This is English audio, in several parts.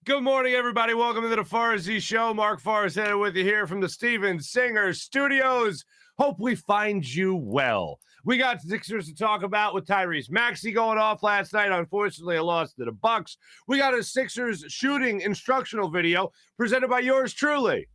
Good morning, everybody. Welcome to the Farzy Show. Marc Farzy with you here from the Steven Singer Studios. Hope we find you well. We got Sixers to talk about with Tyrese Maxey going off last night. Unfortunately, a loss to the Bucks. We got a Sixers shooting instructional video presented by yours truly.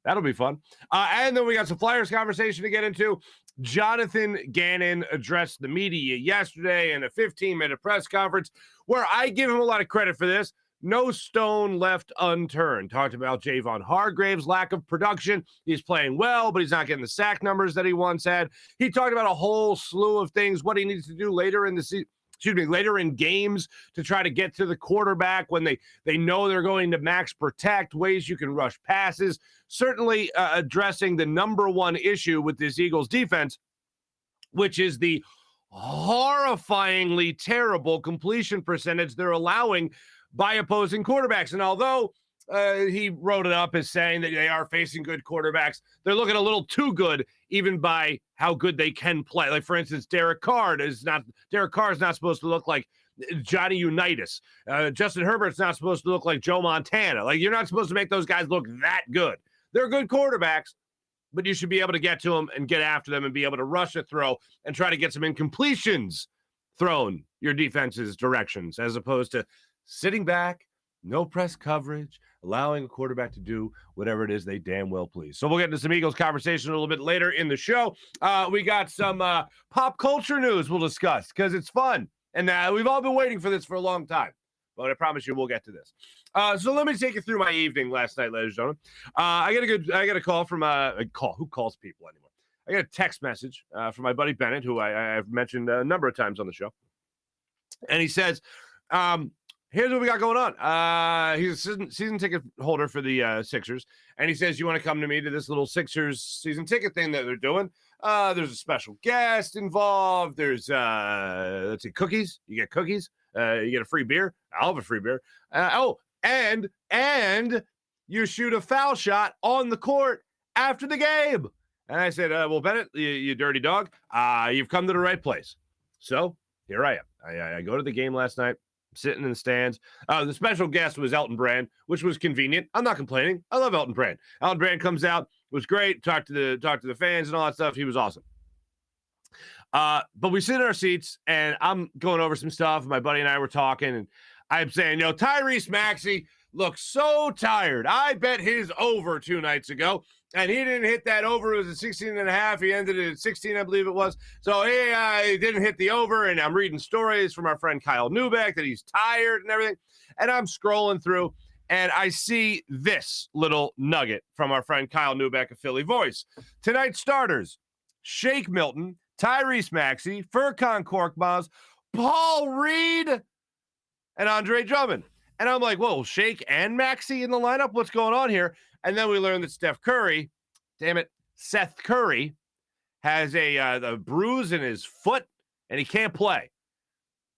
That'll be fun. And then we got some Flyers conversation to get into. Jonathan Gannon addressed the media yesterday in a 15-minute press conference where I give him a lot of credit for this. No stone left unturned. Talked about Javon Hargrave's lack of production. He's playing well, but he's not getting the sack numbers that he once had. He talked about a whole slew of things, what he needs to do later in the season. Later in games to try to get to the quarterback when they know they're going to max protect, ways you can rush passes. Certainly addressing the number one issue with this Eagles defense, which is the horrifyingly terrible completion percentage they're allowing by opposing quarterbacks. And although he wrote it up as saying that they are facing good quarterbacks, they're looking a little too good, even by how good they can play. Like, for instance, Derek Carr is not supposed to look like Johnny Unitas. Justin Herbert's not supposed to look like Joe Montana. Like, you're not supposed to make those guys look that good. They're good quarterbacks, but you should be able to get to them and get after them and be able to rush a throw and try to get some incompletions thrown your defense's directions, as opposed to sitting back, no press coverage, allowing a quarterback to do whatever it is they damn well please. So we'll get into some Eagles conversation a little bit later in the show. We got some pop culture news we'll discuss because it's fun. And we've all been waiting for this for a long time. But I promise you we'll get to this. So let me take you through my evening last night, ladies and gentlemen. I got a call from who calls people anymore? I got a text message from my buddy Bennett, who I've mentioned a number of times on the show. And he says, here's what we got going on. He's a season ticket holder for the Sixers, and he says, you want to come to me to this little Sixers season ticket thing that they're doing? There's a special guest involved. There's, let's see, cookies. You get cookies. You get a free beer. I'll have a free beer. And you shoot a foul shot on the court after the game. And I said, well, Bennett, you dirty dog, you've come to the right place. So here I am. I go to the game last night. Sitting in the stands. The special guest was Elton Brand, which was convenient. I'm not complaining. I love Elton Brand. Elton Brand comes out, was great, talked to the fans and all that stuff. He was awesome. But we sit in our seats, and I'm going over some stuff. My buddy and I were talking, and I'm saying, Tyrese Maxey looks so tired. I bet his over 2 nights ago, and he didn't hit that over. It was a 16.5. He ended it at 16, I believe it was. So he didn't hit the over, and I'm reading stories from our friend Kyle Neubeck that he's tired and everything. And I'm scrolling through, and I see this little nugget from our friend Kyle Neubeck of Philly Voice. Tonight's starters, Shake Milton, Tyrese Maxey, Furkan Korkmaz, Paul Reed, and Andre Drummond. And I'm like, whoa, Shake and Maxey in the lineup? What's going on here? And then we learned that Seth Curry has a bruise in his foot, and he can't play.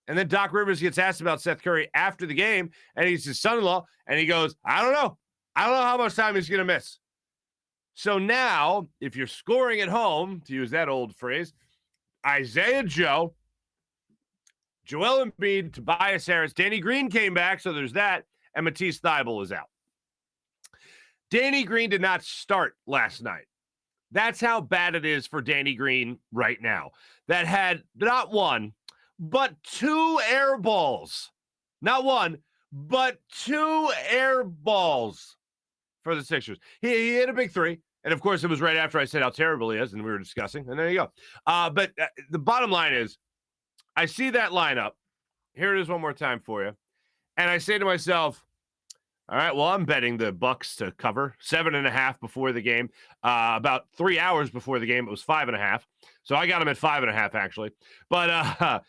And then Doc Rivers gets asked about Seth Curry after the game, and he's his son-in-law, and he goes, I don't know how much time he's going to miss. So now, if you're scoring at home, to use that old phrase, Isaiah Joe, Joel Embiid, Tobias Harris, Danny Green came back, so there's that, and Matisse Thybulle is out. Danny Green did not start last night. That's how bad it is for Danny Green right now. That had not one, but 2 air balls. Not one, but 2 air balls for the Sixers. He hit a big 3. And, of course, it was right after I said how terrible he is, and we were discussing. And there you go. But the bottom line is, I see that lineup. Here it is one more time for you. And I say to myself, all right, well, I'm betting the Bucks to cover 7.5 before the game. About 3 hours before the game, it was 5.5. So I got them at 5.5, actually. But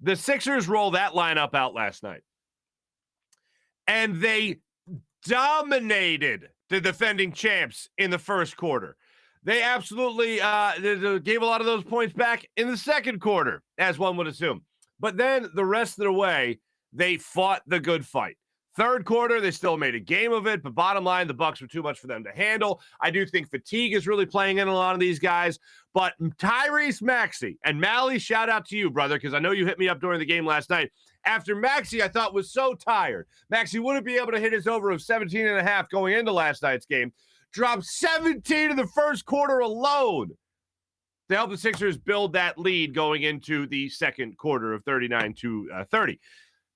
the Sixers rolled that lineup out last night. And they dominated the defending champs in the first quarter. They absolutely gave a lot of those points back in the second quarter, as one would assume. But then the rest of the way, they fought the good fight. Third quarter, they still made a game of it, but bottom line, the Bucks were too much for them to handle. I do think fatigue is really playing in a lot of these guys, but Tyrese Maxey, and Mally, shout out to you, brother, because I know you hit me up during the game last night. After Maxey, I thought, was so tired. Maxey wouldn't be able to hit his over of 17.5 going into last night's game. Dropped 17 in the first quarter alone to help the Sixers build that lead going into the second quarter of 39-30.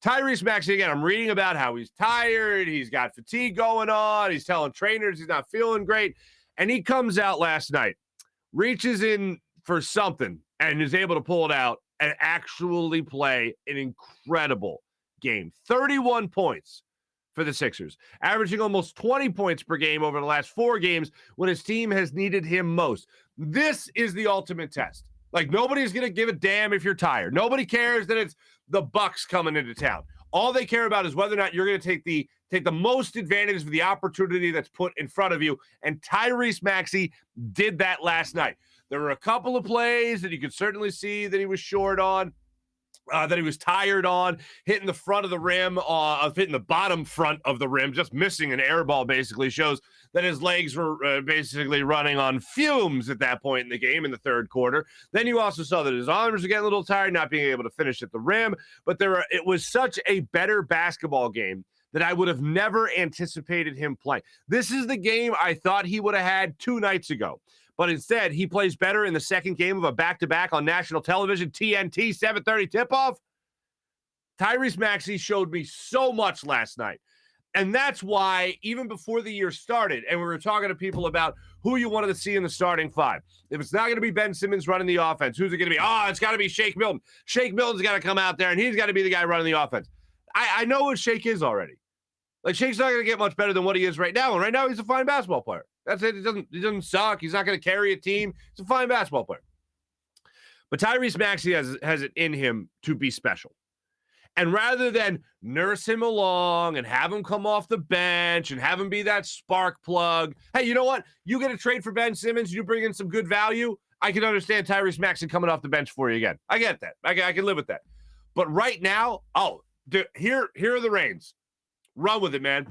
Tyrese Maxey, again, I'm reading about how he's tired. He's got fatigue going on. He's telling trainers he's not feeling great. And he comes out last night, reaches in for something, and is able to pull it out and actually play an incredible game. 31 points for the Sixers, averaging almost 20 points per game over the last 4 games when his team has needed him most. This is the ultimate test. Like, nobody's going to give a damn if you're tired. Nobody cares that it's the Bucks coming into town. All they care about is whether or not you're going to take the most advantage of the opportunity that's put in front of you. And Tyrese Maxey did that last night. There were a couple of plays that you could certainly see that he was short on, that he was tired on, hitting the front of the rim, hitting the bottom front of the rim, just missing an air ball basically shows that his legs were basically running on fumes at that point in the game in the third quarter. Then you also saw that his arms were getting a little tired, not being able to finish at the rim. But it was such a better basketball game that I would have never anticipated him playing. This is the game I thought he would have had 2 nights ago. But instead, he plays better in the second game of a back-to-back on national television, TNT, 7:30 tip-off. Tyrese Maxey showed me so much last night. And that's why, even before the year started, and we were talking to people about who you wanted to see in the starting 5. If it's not going to be Ben Simmons running the offense, who's it going to be? Oh, it's got to be Shake Milton. Shake Milton's got to come out there, and he's got to be the guy running the offense. I know what Shake is already. Like, Shake's not going to get much better than what he is right now, and right now he's a fine basketball player. That's it. He doesn't suck. He's not going to carry a team. He's a fine basketball player. But Tyrese Maxey has it in him to be special. And rather than nurse him along and have him come off the bench and have him be that spark plug, hey, you know what? You get a trade for Ben Simmons, you bring in some good value, I can understand Tyrese Maxey coming off the bench for you again. I get that. I can live with that. But right now, dude, here are the reins. Run with it, man.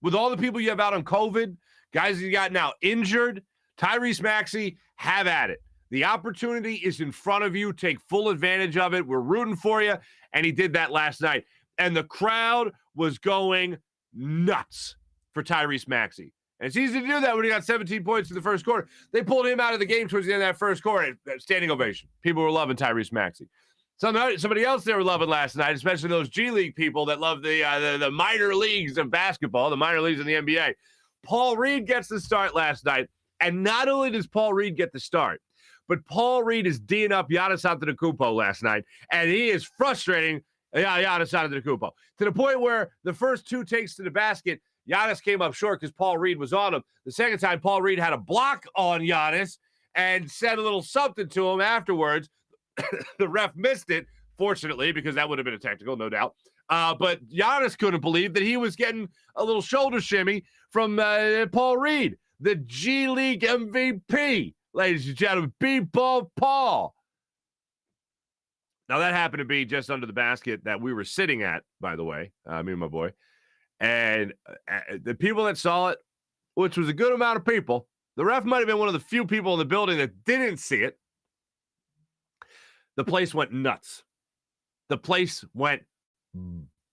With all the people you have out on COVID, guys you got now injured, Tyrese Maxey, have at it. The opportunity is in front of you. Take full advantage of it. We're rooting for you. And he did that last night. And the crowd was going nuts for Tyrese Maxey. And it's easy to do that when he got 17 points in the first quarter. They pulled him out of the game towards the end of that first quarter. Standing ovation. People were loving Tyrese Maxey. Somebody else they were loving last night, especially those G League people that love the minor leagues of basketball, the minor leagues in the NBA. Paul Reed gets the start last night. And not only does Paul Reed get the start, but Paul Reed is D'ing up Giannis Antetokounmpo last night, and he is frustrating Giannis Antetokounmpo to the point where the first 2 takes to the basket, Giannis came up short because Paul Reed was on him. The second time, Paul Reed had a block on Giannis and said a little something to him afterwards. The ref missed it, fortunately, because that would have been a technical, no doubt. But Giannis couldn't believe that he was getting a little shoulder shimmy from Paul Reed, the G League MVP. Ladies and gentlemen, B-Ball Paul. Now, that happened to be just under the basket that we were sitting at, by the way, me and my boy. And the people that saw it, which was a good amount of people, the ref might have been one of the few people in the building that didn't see it. The place went nuts. The place went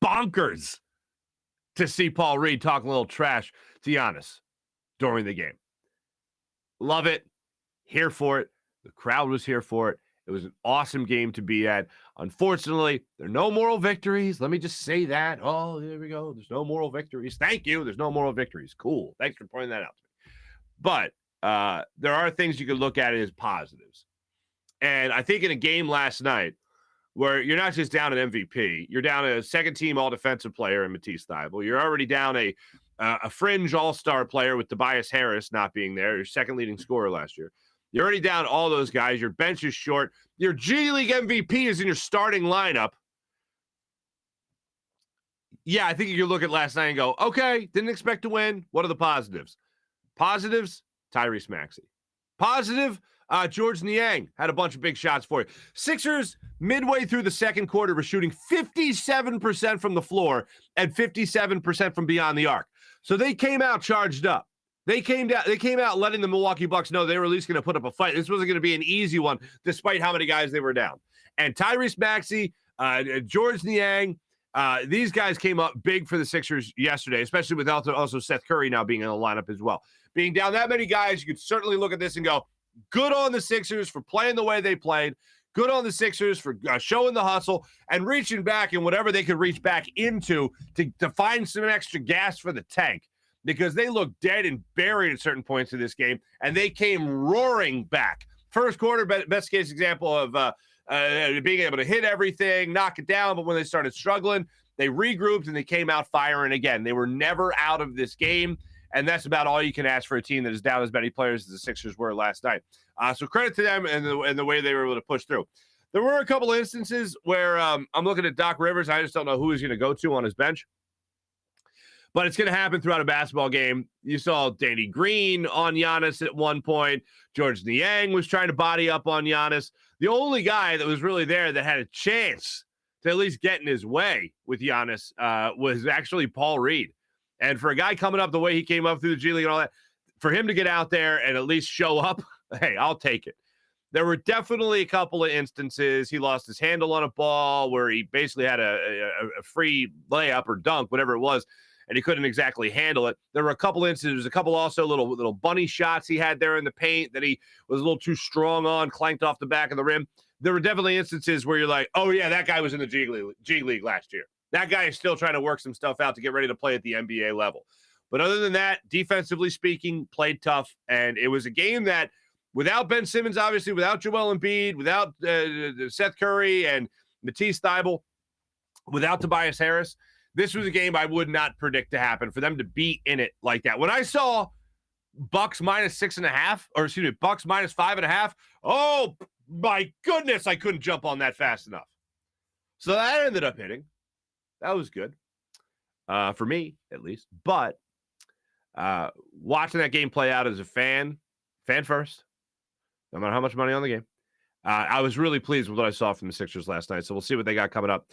bonkers to see Paul Reed talk a little trash to Giannis during the game. Love it. Here for it. The crowd was here for it. It was an awesome game to be at. Unfortunately, there are no moral victories. Let me just say that. Oh, there we go. There's no moral victories. Thank you. There's no moral victories. Cool. Thanks for pointing that out to me. But there are things you could look at as positives. And I think in a game last night where you're not just down an MVP, you're down a second-team all-defensive player in Matisse Thybulle. You're already down a fringe all-star player with Tobias Harris not being there, your second leading scorer last year. You're already down all those guys. Your bench is short. Your G League MVP is in your starting lineup. Yeah, I think you could look at last night and go, okay, didn't expect to win. What are the positives? Positives, Tyrese Maxey. Positive, George Niang had a bunch of big shots for you. Sixers, midway through the second quarter, were shooting 57% from the floor and 57% from beyond the arc. So they came out charged up. They came out letting the Milwaukee Bucks know they were at least going to put up a fight. This wasn't going to be an easy one, despite how many guys they were down. And Tyrese Maxey George Niang, these guys came up big for the Sixers yesterday, especially with also Seth Curry now being in the lineup as well. Being down that many guys, you could certainly look at this and go, good on the Sixers for playing the way they played. Good on the Sixers for showing the hustle and reaching back in whatever they could reach back into to find some extra gas for the tank, because they looked dead and buried at certain points of this game, and they came roaring back. First quarter, best case example of being able to hit everything, knock it down, but when they started struggling, they regrouped and they came out firing again. They were never out of this game, and that's about all you can ask for a team that is down as many players as the Sixers were last night. So credit to them and the way they were able to push through. There were a couple instances where I'm looking at Doc Rivers. I just don't know who he's going to go to on his bench. But it's going to happen throughout a basketball game. You saw Danny Green on Giannis at one point. George Niang was trying to body up on Giannis. The only guy that was really there that had a chance to at least get in his way with Giannis was actually Paul Reed. And for a guy coming up the way he came up through the G League and all that, for him to get out there and at least show up, hey, I'll take it. There were definitely a couple of instances he lost his handle on a ball where he basically had a free layup or dunk, whatever it was, and he couldn't exactly handle it. There were a couple instances, a couple also little bunny shots he had there in the paint that he was a little too strong on, clanked off the back of the rim. There were definitely instances where you're like, oh, yeah, that guy was in the G League last year. That guy is still trying to work some stuff out to get ready to play at the NBA level. But other than that, defensively speaking, played tough. And it was a game that without Ben Simmons, obviously, without Joel Embiid, without Seth Curry and Matisse Thybulle, without Tobias Harris, this was a game I would not predict to happen for them to be in it like that. When I saw Bucks minus 6.5, or excuse me, Bucks minus 5.5, oh my goodness, I couldn't jump on that fast enough. So that ended up hitting. That was good for me, at least. But watching that game play out as a fan first, no matter how much money on the game, I was really pleased with what I saw from the Sixers last night. So we'll see what they got coming up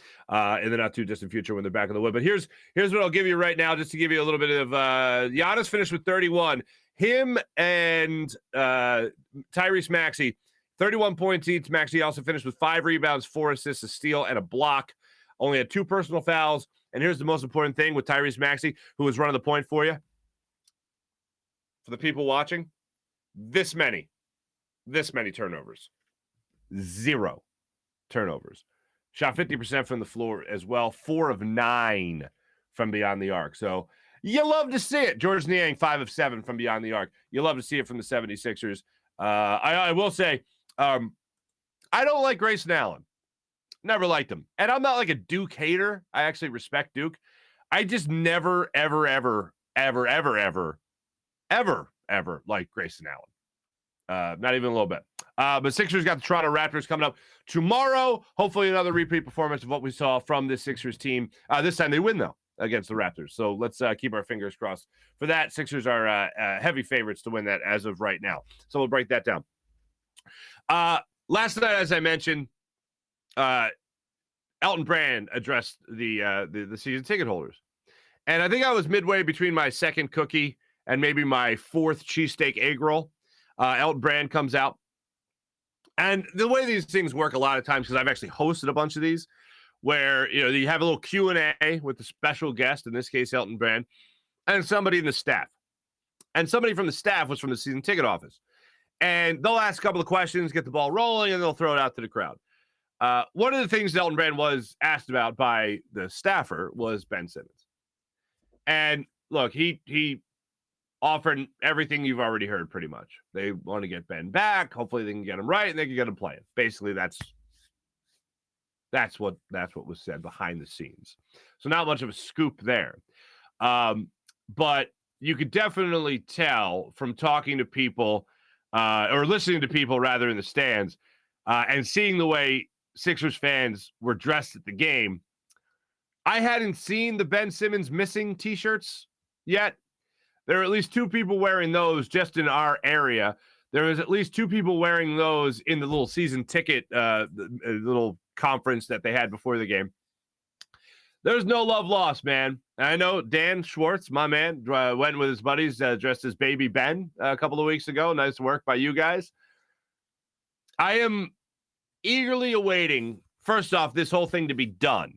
in the not too distant future when they're back in the wood. But here's what I'll give you right now, just to give you a little bit of Giannis finished with 31. Him and Tyrese Maxey, 31 points each. Maxey also finished with 5 rebounds, 4 assists, a steal, and a block. Only had 2 personal fouls. And here's the most important thing with Tyrese Maxey, who was running the point for you. For the people watching, this many turnovers. 0 turnovers. Shot 50% from the floor as well. 4 of 9 from beyond the arc. So you love to see it. George Niang, 5 of 7 from beyond the arc. You love to see it from the 76ers. I will say, I don't like Grayson Allen. Never liked him. And I'm not like a Duke hater. I actually respect Duke. I just never, ever liked Grayson Allen. Not even a little bit. But Sixers got the Toronto Raptors coming up tomorrow. Hopefully another repeat performance of what we saw from this Sixers team. This time they win, though, against the Raptors. So let's keep our fingers crossed for that. Sixers are heavy favorites to win that as of right now. So we'll break that down. Last night, as I mentioned, Elton Brand addressed the season ticket holders. And I think I was midway between my second cookie and maybe my 4th cheesesteak egg roll. Elton Brand comes out. And the way these things work a lot of times, because I've actually hosted a bunch of these, where you have a little Q&A with the special guest, in this case Elton Brand, and somebody in the staff. And somebody from the staff was from the season ticket office. And they'll ask a couple of questions, get the ball rolling, and they'll throw it out to the crowd. One of the things Elton Brand was asked about by the staffer was Ben Simmons. And look, he offered everything you've already heard pretty much. They want to get Ben back. Hopefully they can get him right and they can get him playing. Basically, that's what was said behind the scenes. So not much of a scoop there. But you could definitely tell from talking to people or listening to people rather in the stands and seeing the way Sixers fans were dressed at the game. I hadn't seen the Ben Simmons missing t-shirts yet. There are at least 2 people wearing those just in our area. There was at least 2 people wearing those in the little season ticket, little conference that they had before the game. There's no love lost, man. I know Dan Schwartz, my man, went with his buddies dressed as Baby Ben a couple of weeks ago. Nice work by you guys. I am eagerly awaiting first off, this whole thing to be done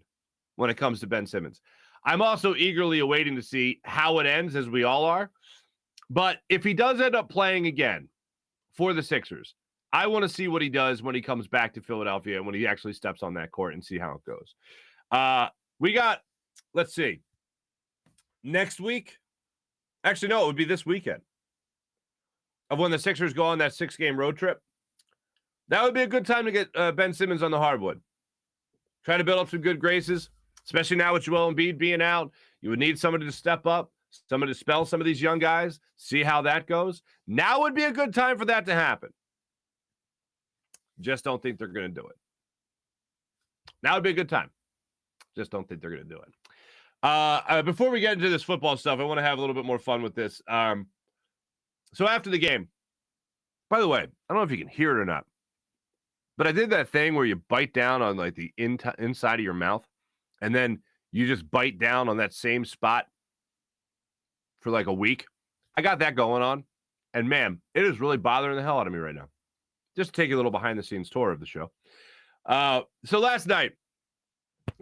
when it comes to Ben Simmons. I'm also eagerly awaiting to see how it ends, as we all are. But if he does end up playing again for the Sixers, I want to see what he does when he comes back to Philadelphia and when he actually steps on that court and see how it goes. We got, let's see, next week. Actually, no, it would be this weekend of when the Sixers go on that 6-game road trip. That would be a good time to get Ben Simmons on the hardwood. Try to build up some good graces, especially now with Joel Embiid being out. You would need somebody to step up, somebody to spell some of these young guys, see how that goes. Now would be a good time for that to happen. Just don't think they're going to do it. Now would be a good time. Just don't think they're going to do it. Before we get into this football stuff, I want to have a little bit more fun with this. So after the game, by the way, I don't know if you can hear it or not, but I did that thing where you bite down on like the inside of your mouth, and then you just bite down on that same spot for like a week. I got that going on, and man, it is really bothering the hell out of me right now. Just to take a little behind-the-scenes tour of the show. So last night,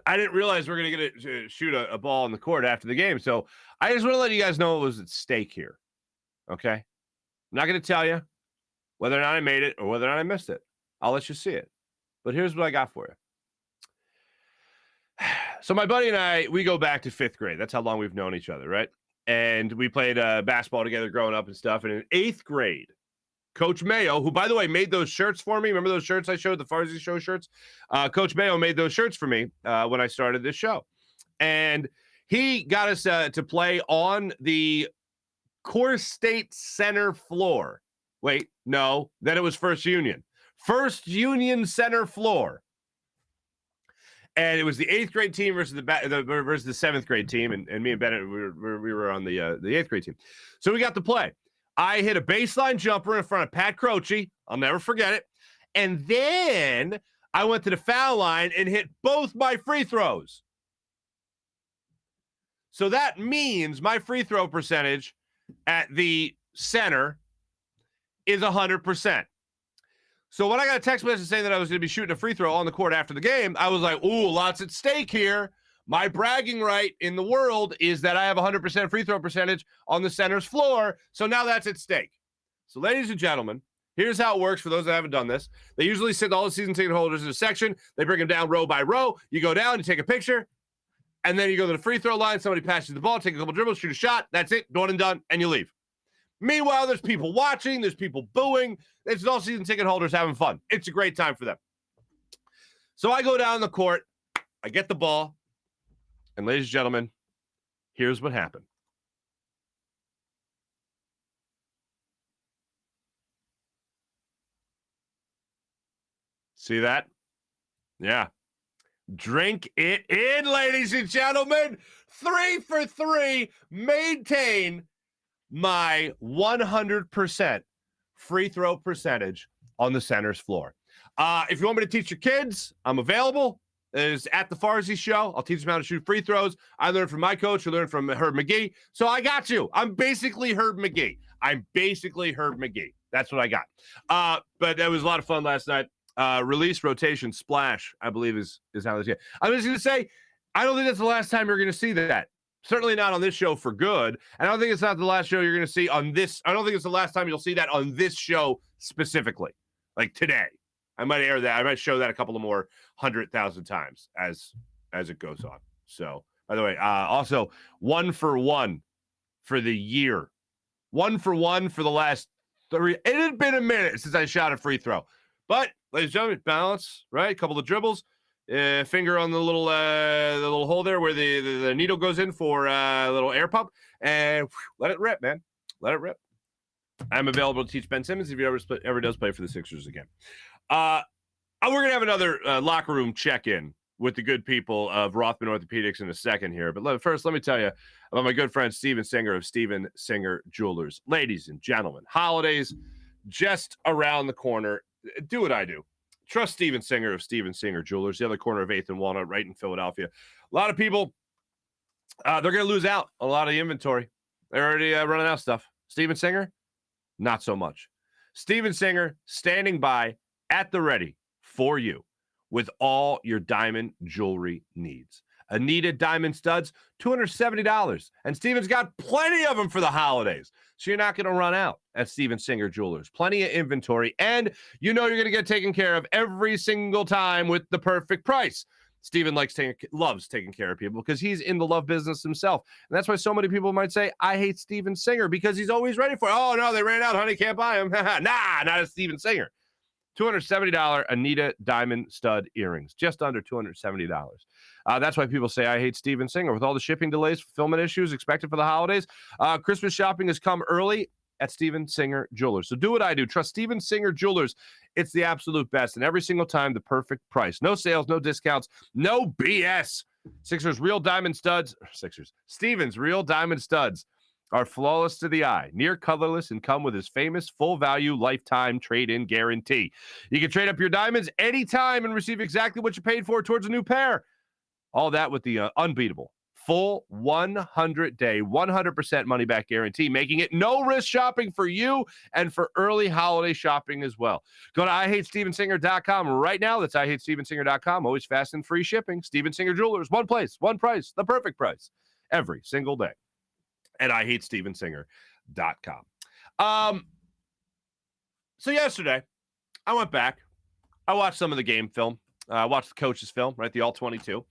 I didn't realize we were going to get to shoot a ball in the court after the game, so I just want to let you guys know what was at stake here, okay? I'm not going to tell you whether or not I made it or whether or not I missed it. I'll let you see it. But here's what I got for you. So my buddy and I, we go back to 5th grade. That's how long we've known each other, right? And we played basketball together growing up and stuff. And in 8th grade, Coach Mayo, who, by the way, made those shirts for me. Remember those shirts I showed, the Farzy Show shirts? Coach Mayo made those shirts for me when I started this show. And he got us to play on the Core State Center floor. Wait, no, then it was First Union. First Union Center floor. And it was the 8th grade team versus the 7th grade team. And me and Bennett, we were on the 8th grade team. So we got to play. I hit a baseline jumper in front of Pat Croce. I'll never forget it. And then I went to the foul line and hit both my free throws. So that means my free throw percentage at the center is 100%. So when I got a text message saying that I was going to be shooting a free throw on the court after the game, I was like, ooh, lots at stake here. My bragging right in the world is that I have 100% free throw percentage on the center's floor. So now that's at stake. So ladies and gentlemen, here's how it works for those that haven't done this. They usually sit all the season ticket holders in a section. They bring them down row by row. You go down, you take a picture, and then you go to the free throw line. Somebody passes you the ball, take a couple dribbles, shoot a shot. That's it. Done and done, and you leave. Meanwhile, there's people watching. There's people booing. It's all season ticket holders having fun. It's a great time for them. So I go down the court. I get the ball. And ladies and gentlemen, here's what happened. See that? Yeah. Drink it in, ladies and gentlemen. 3 for 3. Maintain my 100% free throw percentage on the center's floor. If you want me to teach your kids, I'm available. It's at the Farzy Show. I'll teach them how to shoot free throws. I learned from my coach. I learned from Herb McGee. So I got you. I'm basically Herb McGee. That's what I got. But that was a lot of fun last night. Release, rotation, splash, I believe is how this goes. I was going to say, I don't think that's the last time you're going to see that. Certainly not on this show for good. And I don't think it's not the last show you're going to see on this. I don't think it's the last time you'll see that on this show specifically, like today. I might air that. I might show that a couple of more 100,000 times as it goes on. So, by the way, also 1 for 1 for the year. 1 for 1 for the last 3. It had been a minute since I shot a free throw. But, ladies and gentlemen, balance, right? A couple of dribbles. Finger on the little hole there where the needle goes in for a little air pump. And let it rip, man. Let it rip. I'm available to teach Ben Simmons if he ever does play for the Sixers again. We're going to have another locker room check-in with the good people of Rothman Orthopaedics in a second here. But first, let me tell you about my good friend Steven Singer of Steven Singer Jewelers. Ladies and gentlemen, holidays just around the corner. Do what I do. Trust Steven Singer of Steven Singer Jewelers, the other corner of 8th and Walnut, right in Philadelphia. A lot of people, they're going to lose out on a lot of the inventory. They're already running out of stuff. Steven Singer, not so much. Steven Singer standing by at the ready for you with all your diamond jewelry needs. Anita diamond studs, $270. And Steven's got plenty of them for the holidays. So you're not going to run out at Steven Singer Jewelers. Plenty of inventory. And you know you're going to get taken care of every single time with the perfect price. Steven loves taking care of people because he's in the love business himself. And that's why so many people might say, I hate Steven Singer, because he's always ready for it. Oh, no, they ran out, honey, can't buy them. Nah, not a Steven Singer. $270 Anita diamond stud earrings, just under $270. That's why people say I hate Steven Singer. With all the shipping delays, fulfillment issues expected for the holidays, Christmas shopping has come early at Steven Singer Jewelers. So do what I do. Trust Steven Singer Jewelers. It's the absolute best. And every single time, the perfect price. No sales, no discounts, no BS. Steven's real diamond studs are flawless to the eye, near colorless, and come with his famous full value lifetime trade-in guarantee. You can trade up your diamonds anytime and receive exactly what you paid for towards a new pair. All that with the unbeatable full 100-day, 100% money-back guarantee, making it no-risk shopping for you and for early holiday shopping as well. Go to IHateStevenSinger.com right now. That's IHateStevenSinger.com. Always fast and free shipping. Steven Singer Jewelers, one place, one price, the perfect price, every single day. At IHateStevenSinger.com. So yesterday, I went back. I watched some of the game film. I watched the coach's film, right? The All-22.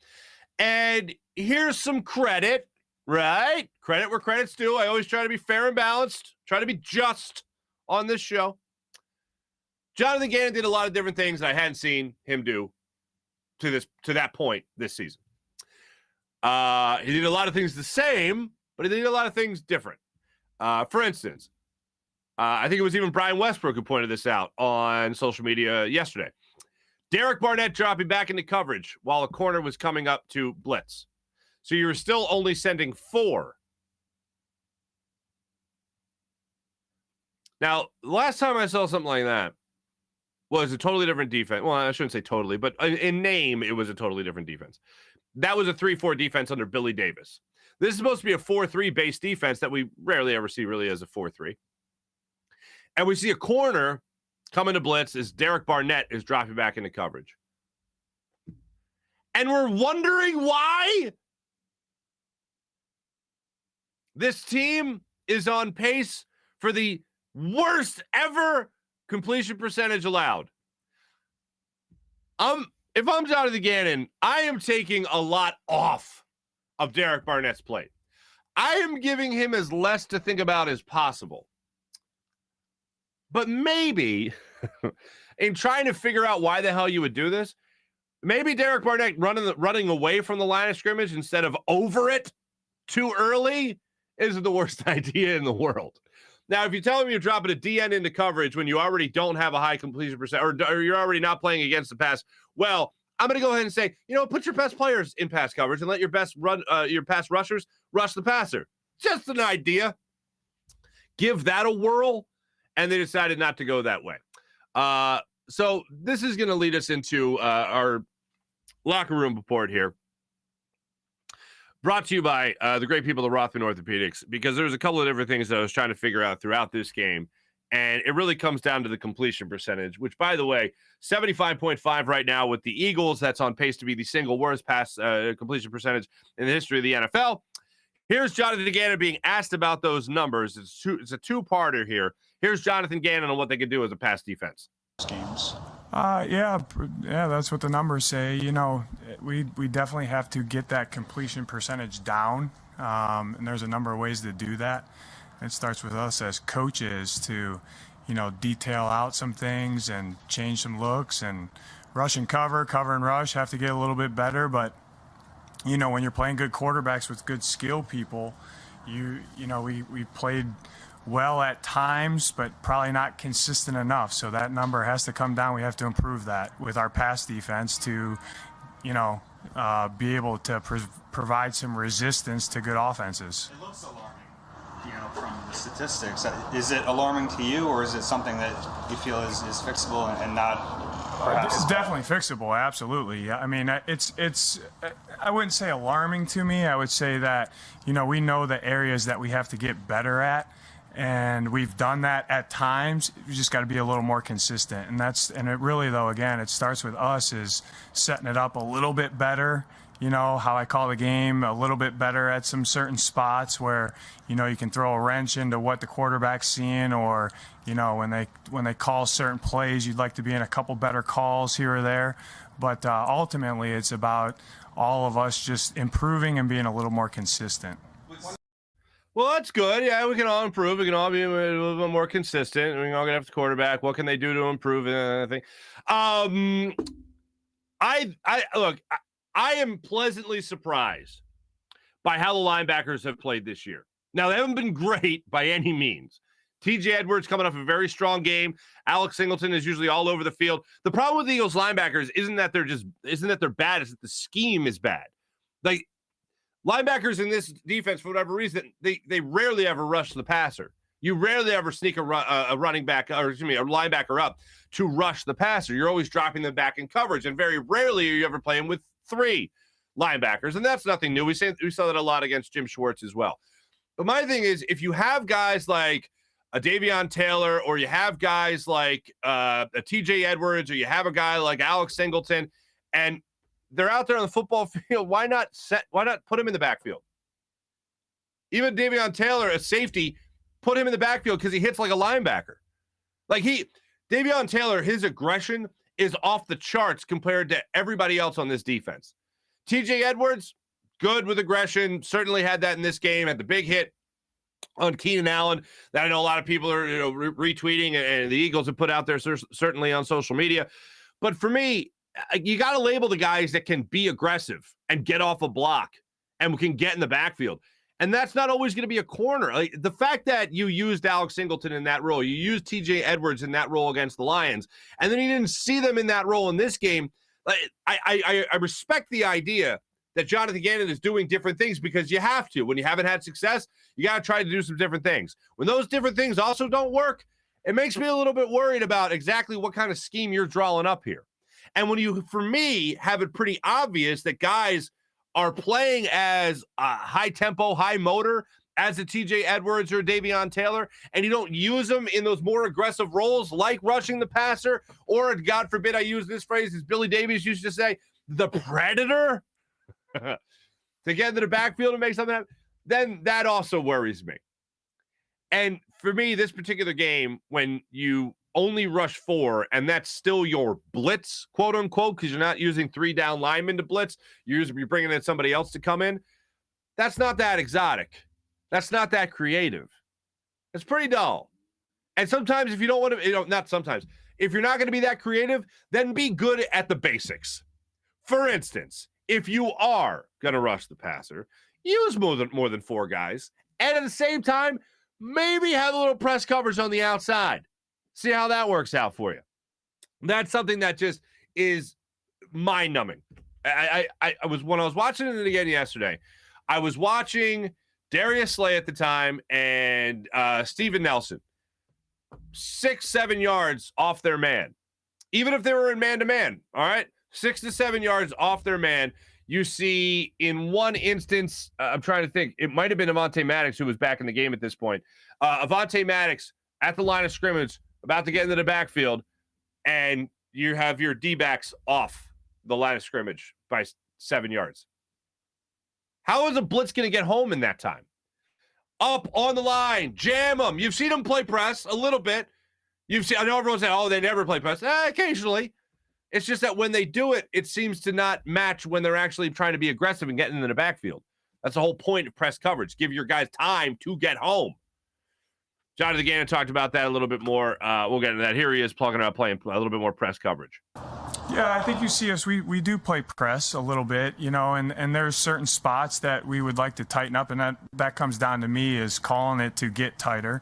And here's some credit, right? Credit where credit's due. I always try to be fair and balanced, try to be just on this show. Jonathan Gannon did a lot of different things that I hadn't seen him do to that point this season. He did a lot of things the same, but he did a lot of things different. For instance, I think it was even Brian Westbrook who pointed this out on social media yesterday. Derek Barnett dropping back into coverage while a corner was coming up to blitz. So you were still only sending 4. Now, the last time I saw something like that was a totally different defense. Well, I shouldn't say totally, but in name, it was a totally different defense. That was a 3-4 defense under Billy Davis. This is supposed to be a 4-3 base defense that we rarely ever see really as a 4-3. And we see a corner coming to blitz as Derek Barnett is dropping back into coverage. And we're wondering why this team is on pace for the worst ever completion percentage allowed. If I'm Jonathan Gannon, I am taking a lot off of Derek Barnett's plate. I am giving him as less to think about as possible. But maybe, in trying to figure out why the hell you would do this, maybe Derek Barnett running away from the line of scrimmage instead of over it too early isn't the worst idea in the world. Now, if you tell him you're dropping a DN into coverage when you already don't have a high completion percent, or you're already not playing against the pass, well, I'm going to go ahead and say, put your best players in pass coverage and let your best your pass rushers rush the passer. Just an idea. Give that a whirl. And they decided not to go that way. So this is going to lead us into our locker room report here. Brought to you by the great people at Rothman Orthopaedics, because there's a couple of different things that I was trying to figure out throughout this game. And it really comes down to the completion percentage, which, by the way, 75.5 right now with the Eagles. That's on pace to be the single worst pass completion percentage in the history of the NFL. Here's Jonathan Gannon being asked about those numbers. It's a two-parter here. Here's Jonathan Gannon on what they could do as a pass defense. Games. Yeah, that's what the numbers say. We definitely have to get that completion percentage down, and there's a number of ways to do that. It starts with us as coaches to, detail out some things and change some looks, and rush and cover and rush have to get a little bit better. But when you're playing good quarterbacks with good skill people, we played well at times, but probably not consistent enough. So that number has to come down. We have to improve that with our pass defense to, be able to provide some resistance to good offenses. It looks alarming, from the statistics. Is it alarming to you, or is it something that you feel is fixable and not? It's definitely fixable. Absolutely. Yeah. I mean, it's. I wouldn't say alarming to me. I would say that we know the areas that we have to get better at, And we've done that at times. You just got to be a little more consistent. And it really, though, again, it starts with us is setting it up a little bit better. You know, how I call the game a little bit better at some certain spots where, you know, you can throw a wrench into what the quarterback's seeing, or, you know, when they call certain plays, you'd like to be in a couple better calls here or there. But ultimately, it's about all of us just improving and being a little more consistent. Well, that's good. Yeah, we can all improve. We can all be a little bit more consistent. We can all get after the quarterback. What can they do to improve? And I think, look, I am pleasantly surprised by how the linebackers have played this year. Now, they haven't been great by any means. TJ Edwards coming off a very strong game. Alex Singleton is usually all over the field. The problem with the Eagles linebackers isn't that they're bad, it's that the scheme is bad. Like, linebackers in this defense, for whatever reason, they rarely ever rush the passer. You rarely ever sneak a running back, or excuse me, a linebacker up to rush the passer. You're always dropping them back in coverage, and very rarely are you ever playing with 3 linebackers, and that's nothing new. We saw that a lot against Jim Schwartz as well. But my thing is, if you have guys like a Davion Taylor, or you have guys like a TJ Edwards, or you have a guy like Alex Singleton, and they're out there on the football field, why not put him in the backfield? Even Davion Taylor, a safety, put him in the backfield because he hits like a linebacker. Like Davion Taylor, his aggression is off the charts compared to everybody else on this defense. TJ Edwards, good with aggression, certainly had that in this game, had the big hit on Keenan Allen that I know a lot of people are retweeting, and the Eagles have put out there certainly on social media. But for me, you got to label the guys that can be aggressive and get off a block and can get in the backfield. And that's not always going to be a corner. Like, the fact that you used Alex Singleton in that role, you used TJ Edwards in that role against the Lions, and then you didn't see them in that role in this game. Like, I respect the idea that Jonathan Gannon is doing different things, because you have to. When you haven't had success, you got to try to do some different things. When those different things also don't work, it makes me a little bit worried about exactly what kind of scheme you're drawing up here. And when you, for me, have it pretty obvious that guys are playing as high tempo, high motor, as a TJ Edwards or Davion Taylor, and you don't use them in those more aggressive roles like rushing the passer, or, God forbid I use this phrase, as Billy Davies used to say, the predator, to get into the backfield and make something happen, then that also worries me. And for me, this particular game, when you only rush 4, and that's still your blitz, quote unquote, because you're not using 3 down linemen to blitz, you're bringing in somebody else to come in, that's not that exotic. That's not that creative. It's pretty dull. And sometimes if you don't want to, not sometimes, if you're not going to be that creative, then be good at the basics. For instance, if you are going to rush the passer, use more than 4 guys, and at the same time, maybe have a little press coverage on the outside. See how that works out for you. That's something that just is mind-numbing. When I was watching it again yesterday, I was watching Darius Slay at the time and Steven Nelson, 6-7 yards off their man. Even if they were in man-to-man, all right? 6 to 7 yards off their man. You see in one instance, I'm trying to think, it might have been Avonte Maddox who was back in the game at this point. Avonte Maddox at the line of scrimmage, about to get into the backfield, and you have your D-backs off the line of scrimmage by 7 yards. How is a blitz going to get home in that time? Up on the line, jam them. You've seen them play press a little bit. I know everyone's saying, oh, they never play press. Occasionally. It's just that when they do it, it seems to not match when they're actually trying to be aggressive and getting into the backfield. That's the whole point of press coverage. Give your guys time to get home. Jonathan Gannon talked about that a little bit more. We'll get into that. Here he is talking about playing a little bit more press coverage. Yeah, I think you see us. We do play press a little bit, and there's certain spots that we would like to tighten up, and that comes down to me is calling it to get tighter.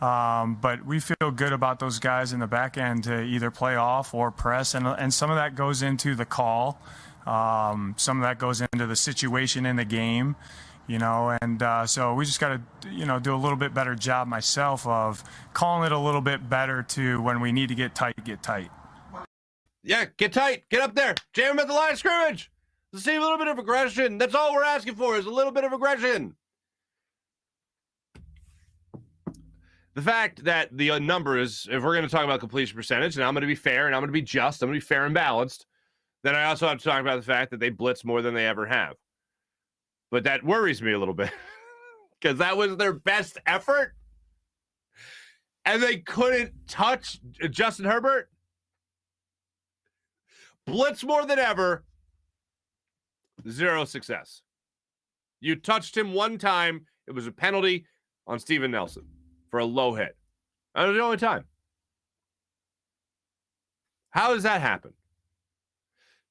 But we feel good about those guys in the back end to either play off or press, and some of that goes into the call. Some of that goes into the situation in the game. So we just got to, do a little bit better job myself of calling it a little bit better to when we need to get tight, get tight. Yeah, get tight, get up there, jam him at the line of scrimmage. Let's see a little bit of aggression. That's all we're asking for is a little bit of aggression. The fact that the numbers, if we're going to talk about completion percentage, and I'm going to be fair and I'm going to be just, I'm going to be fair and balanced, then I also have to talk about the fact that they blitz more than they ever have. But that worries me a little bit because that was their best effort. And they couldn't touch Justin Herbert. Blitz more than ever. 0 success. You touched him one time. It was a penalty on Steven Nelson for a low hit. That was the only time. How does that happen?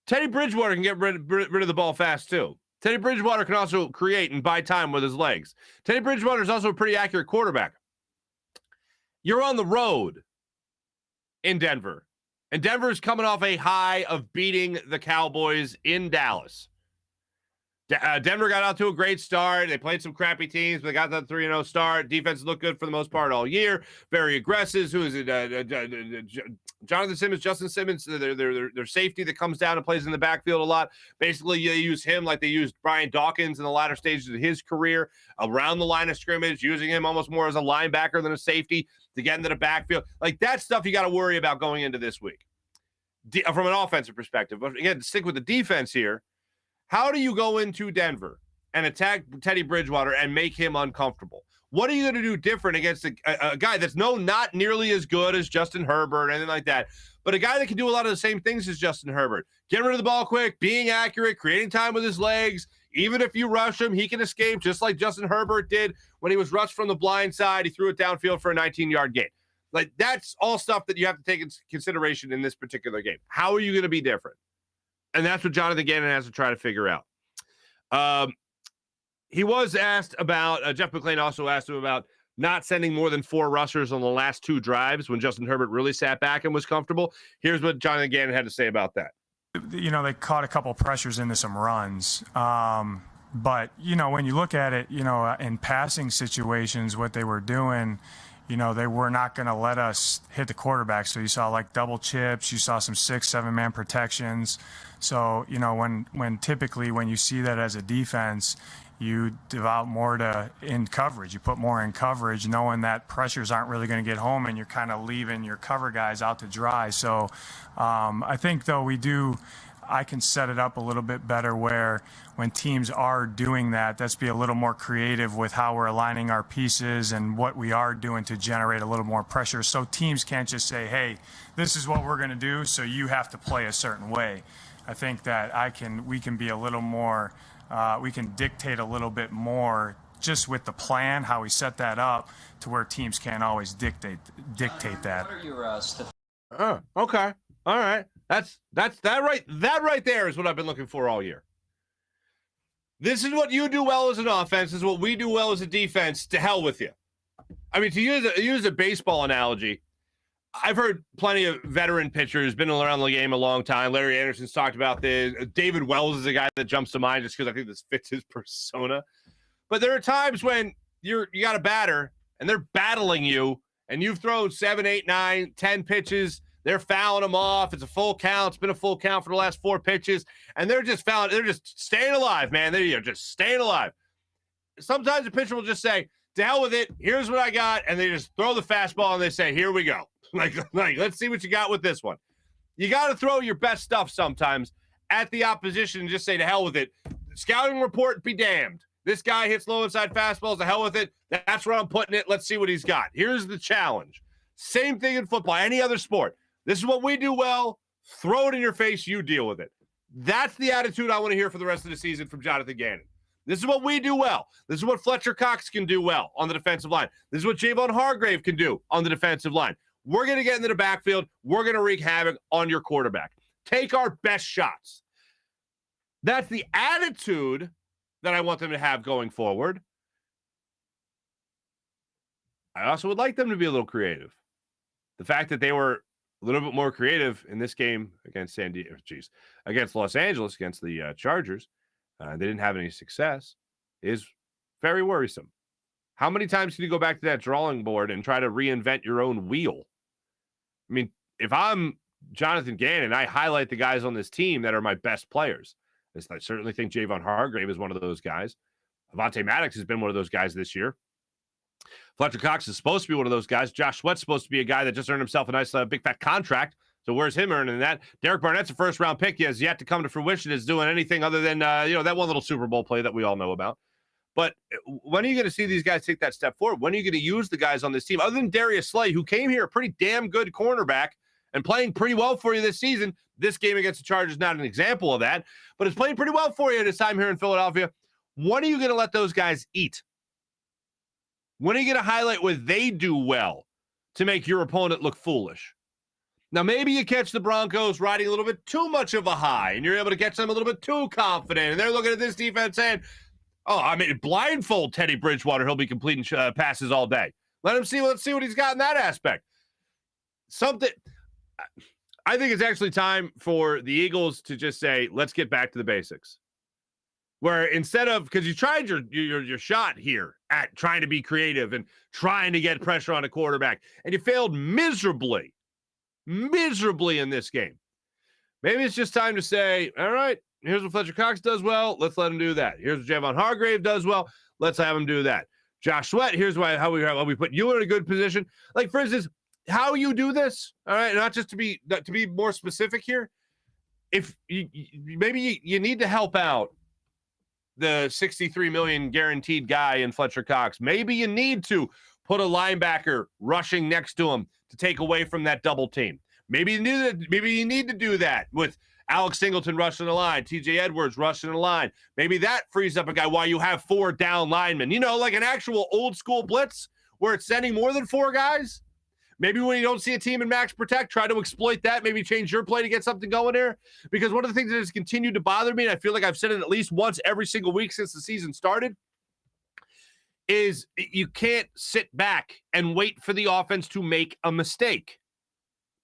Teddy Bridgewater can get rid of the ball fast, too. Teddy Bridgewater can also create and buy time with his legs. Teddy Bridgewater is also a pretty accurate quarterback. You're on the road in Denver, and Denver's coming off a high of beating the Cowboys in Dallas. Denver got out to a great start. They played some crappy teams, but they got that 3-0 start. Defense looked good for the most part all year. Very aggressive. Who is it? Jonathan Simmons, Justin Simmons, their safety that comes down and plays in the backfield a lot. Basically, they use him like they used Brian Dawkins in the latter stages of his career, around the line of scrimmage, using him almost more as a linebacker than a safety to get into the backfield. Like, that stuff you got to worry about going into this week from an offensive perspective. But again, to stick with the defense here, how do you go into Denver and attack Teddy Bridgewater and make him uncomfortable? What are you going to do different against a guy that's not nearly as good as Justin Herbert or anything like that, but a guy that can do a lot of the same things as Justin Herbert? Getting rid of the ball quick, being accurate, creating time with his legs. Even if you rush him, he can escape just like Justin Herbert did when he was rushed from the blind side. He threw it downfield for a 19-yard gain. Like, that's all stuff that you have to take into consideration in this particular game. How are you going to be different? And that's what Jonathan Gannon has to try to figure out. He was asked about, Jeff McClain also asked him about not sending more than 4 rushers on the last 2 drives when Justin Herbert really sat back and was comfortable. Here's what Jonathan Gannon had to say about that. You know, they caught a couple pressures into some runs. But, you know, when you look at it, you know, in passing situations, what they were doing, you know, they were not going to let us hit the quarterback. So you saw like double chips, you saw some 6-7 man protections. So, you know, when typically when you see that as a defense, you devote more in coverage. You put more in coverage, knowing that pressures aren't really going to get home, and you're kind of leaving your cover guys out to dry. So I think, though, I can set it up a little bit better where when teams are doing that, let's be a little more creative with how we're aligning our pieces and what we are doing to generate a little more pressure. So teams can't just say, hey, this is what we're going to do, so you have to play a certain way. I think that we can be a little more, we can dictate a little bit more just with the plan, how we set that up to where teams can't always dictate that. What are your Oh, okay. All right. That's that right. That right there is what I've been looking for all year. This is what you do well as an offense. This is what we do well as a defense. To hell with you. I mean, to use a baseball analogy, I've heard plenty of veteran pitchers, been around the game a long time. Larry Anderson's talked about this. David Wells is a guy that jumps to mind just because I think this fits his persona. But there are times when you got a batter and they're battling you, and you've thrown 7, 8, 9, 10 pitches. They're fouling them off. It's a full count. It's been a full count for the last 4 pitches, and they're just staying alive, man. They're just staying alive. Sometimes the pitcher will just say, "To hell with it. Here's what I got," and they just throw the fastball and they say, "Here we go." Like, let's see what you got with this one. You got to throw your best stuff sometimes at the opposition and just say, "To hell with it. Scouting report be damned. This guy hits low inside fastballs. To hell with it. That's where I'm putting it. Let's see what he's got." Here's the challenge. Same thing in football, any other sport. This is what we do well. Throw it in your face. You deal with it. That's the attitude I want to hear for the rest of the season from Jonathan Gannon. This is what we do well. This is what Fletcher Cox can do well on the defensive line. This is what Javon Hargrave can do on the defensive line. We're going to get into the backfield. We're going to wreak havoc on your quarterback. Take our best shots. That's the attitude that I want them to have going forward. I also would like them to be a little creative. The fact that they were a little bit more creative in this game against against Los Angeles, against the Chargers, they didn't have any success, is very worrisome. How many times can you go back to that drawing board and try to reinvent your own wheel? I mean, if I'm Jonathan Gannon, I highlight the guys on this team that are my best players. I certainly think Javon Hargrave is one of those guys. Avonte Maddox has been one of those guys this year. Fletcher Cox is supposed to be one of those guys. Josh Sweat's supposed to be a guy that just earned himself a nice big fat contract. So where's him earning that? Derek Barnett's a first-round pick. He has yet to come to fruition as doing anything other than, that one little Super Bowl play that we all know about. But when are you going to see these guys take that step forward? When are you going to use the guys on this team? Other than Darius Slay, who came here a pretty damn good cornerback and playing pretty well for you this season. This game against the Chargers is not an example of that, but it's playing pretty well for you at his time here in Philadelphia. When are you going to let those guys eat? When are you going to highlight what they do well to make your opponent look foolish? Now, maybe you catch the Broncos riding a little bit too much of a high, and you're able to catch them a little bit too confident, and they're looking at this defense saying, blindfold Teddy Bridgewater, he'll be completing passes all day. Let's see what he's got in that aspect. I think it's actually time for the Eagles to just say, let's get back to the basics. Where instead of, because you tried your shot here at trying to be creative and trying to get pressure on a quarterback, and you failed miserably in this game. Maybe it's just time to say, all right, here's what Fletcher Cox does well. Let's let him do that. Here's what Javon Hargrave does well. Let's have him do that. Josh Sweat, here's how we put you in a good position. Like, for instance, how you do this, all right, not just to be more specific here. If maybe you need to help out the $63 million guaranteed guy in Fletcher Cox. Maybe you need to put a linebacker rushing next to him to take away from that double team. Maybe you need to do that with Alex Singleton rushing the line, TJ Edwards rushing the line. Maybe that frees up a guy while you have 4 down linemen. Like an actual old school blitz where it's sending more than 4 guys. Maybe when you don't see a team in max protect, try to exploit that. Maybe change your play to get something going there. Because one of the things that has continued to bother me, and I feel like I've said it at least once every single week since the season started, is you can't sit back and wait for the offense to make a mistake.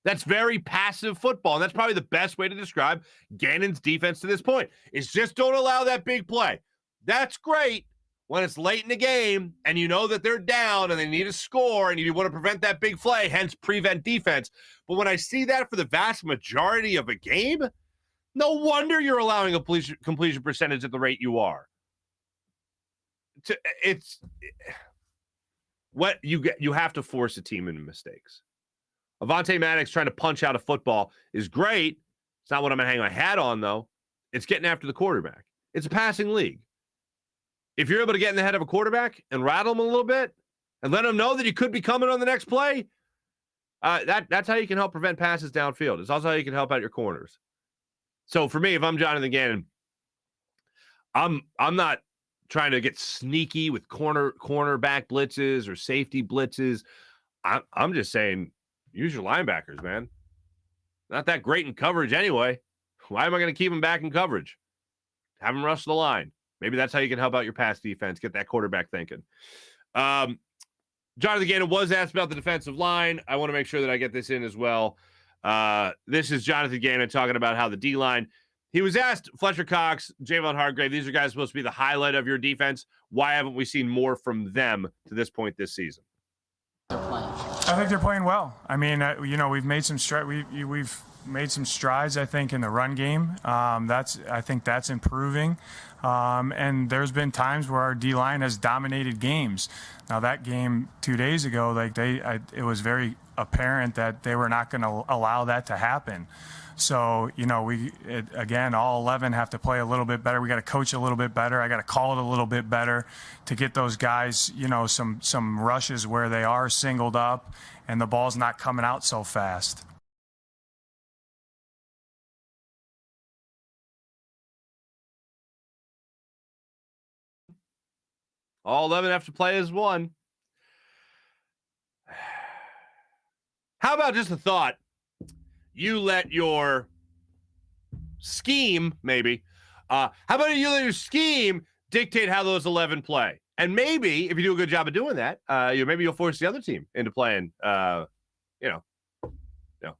That's very passive football, and that's probably the best way to describe Gannon's defense to this point, is just don't allow that big play. That's great when it's late in the game and you know that they're down and they need a score and you want to prevent that big play, hence prevent defense. But when I see that for the vast majority of a game, no wonder you're allowing a completion percentage at the rate you are. You have to force a team into mistakes. Avonte Maddox trying to punch out a football is great. It's not what I'm going to hang my hat on, though. It's getting after the quarterback. It's a passing league. If you're able to get in the head of a quarterback and rattle him a little bit and let him know that he could be coming on the next play, that's how you can help prevent passes downfield. It's also how you can help out your corners. So for me, if I'm Jonathan Gannon, I'm not trying to get sneaky with cornerback blitzes or safety blitzes. I'm just saying, use your linebackers, man. Not that great in coverage anyway. Why am I going to keep them back in coverage? Have them rush the line. Maybe that's how you can help out your pass defense, get that quarterback thinking. Jonathan Gannon was asked about the defensive line. I want to make sure that I get this in as well. This is Jonathan Gannon talking about how the D-line, he was asked, Fletcher Cox, Javon Hargrave, these are guys supposed to be the highlight of your defense. Why haven't we seen more from them to this point this season? I think they're playing well. I mean, we've made some we've made some strides, I think, in the run game. I think that's improving. And there's been times where our D-line has dominated games. Now, that game 2 days ago, it was very apparent that they were not going to allow that to happen. So, again, all 11 have to play a little bit better. We got to coach a little bit better. I got to call it a little bit better to get those guys, some rushes where they are singled up and the ball's not coming out so fast. All 11 have to play as one. How about just a thought? You let your scheme, maybe. How about you let your scheme dictate how those 11 play? And maybe, if you do a good job of doing that, maybe you'll force the other team into playing,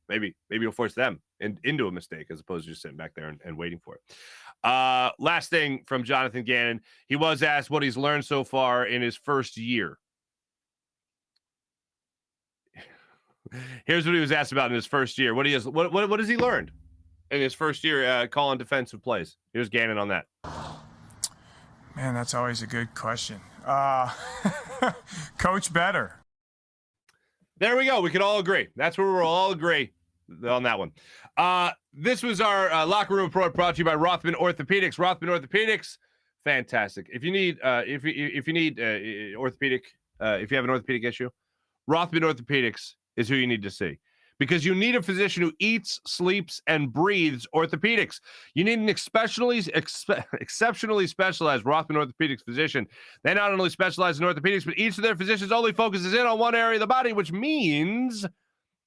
maybe you'll force them into a mistake as opposed to just sitting back there and waiting for it. Last thing from Jonathan Gannon. He was asked what he's learned so far in his first year. Here's what he was asked about in his first year. What has he learned in his first year calling defensive plays? Here's Gannon on that. Man, that's always a good question. Coach better. There we go. We can all agree. That's where we'll all agree on that one. This was our locker room report brought to you by Rothman Orthopaedics. Rothman Orthopaedics, fantastic. If you need if you need orthopedic, if you have an orthopedic issue, Rothman Orthopaedics is who you need to see, because you need a physician who eats, sleeps, and breathes orthopedics. You need an exceptionally specialized Rothman Orthopaedics physician. They not only specialize in orthopedics, but each of their physicians only focuses in on one area of the body, which means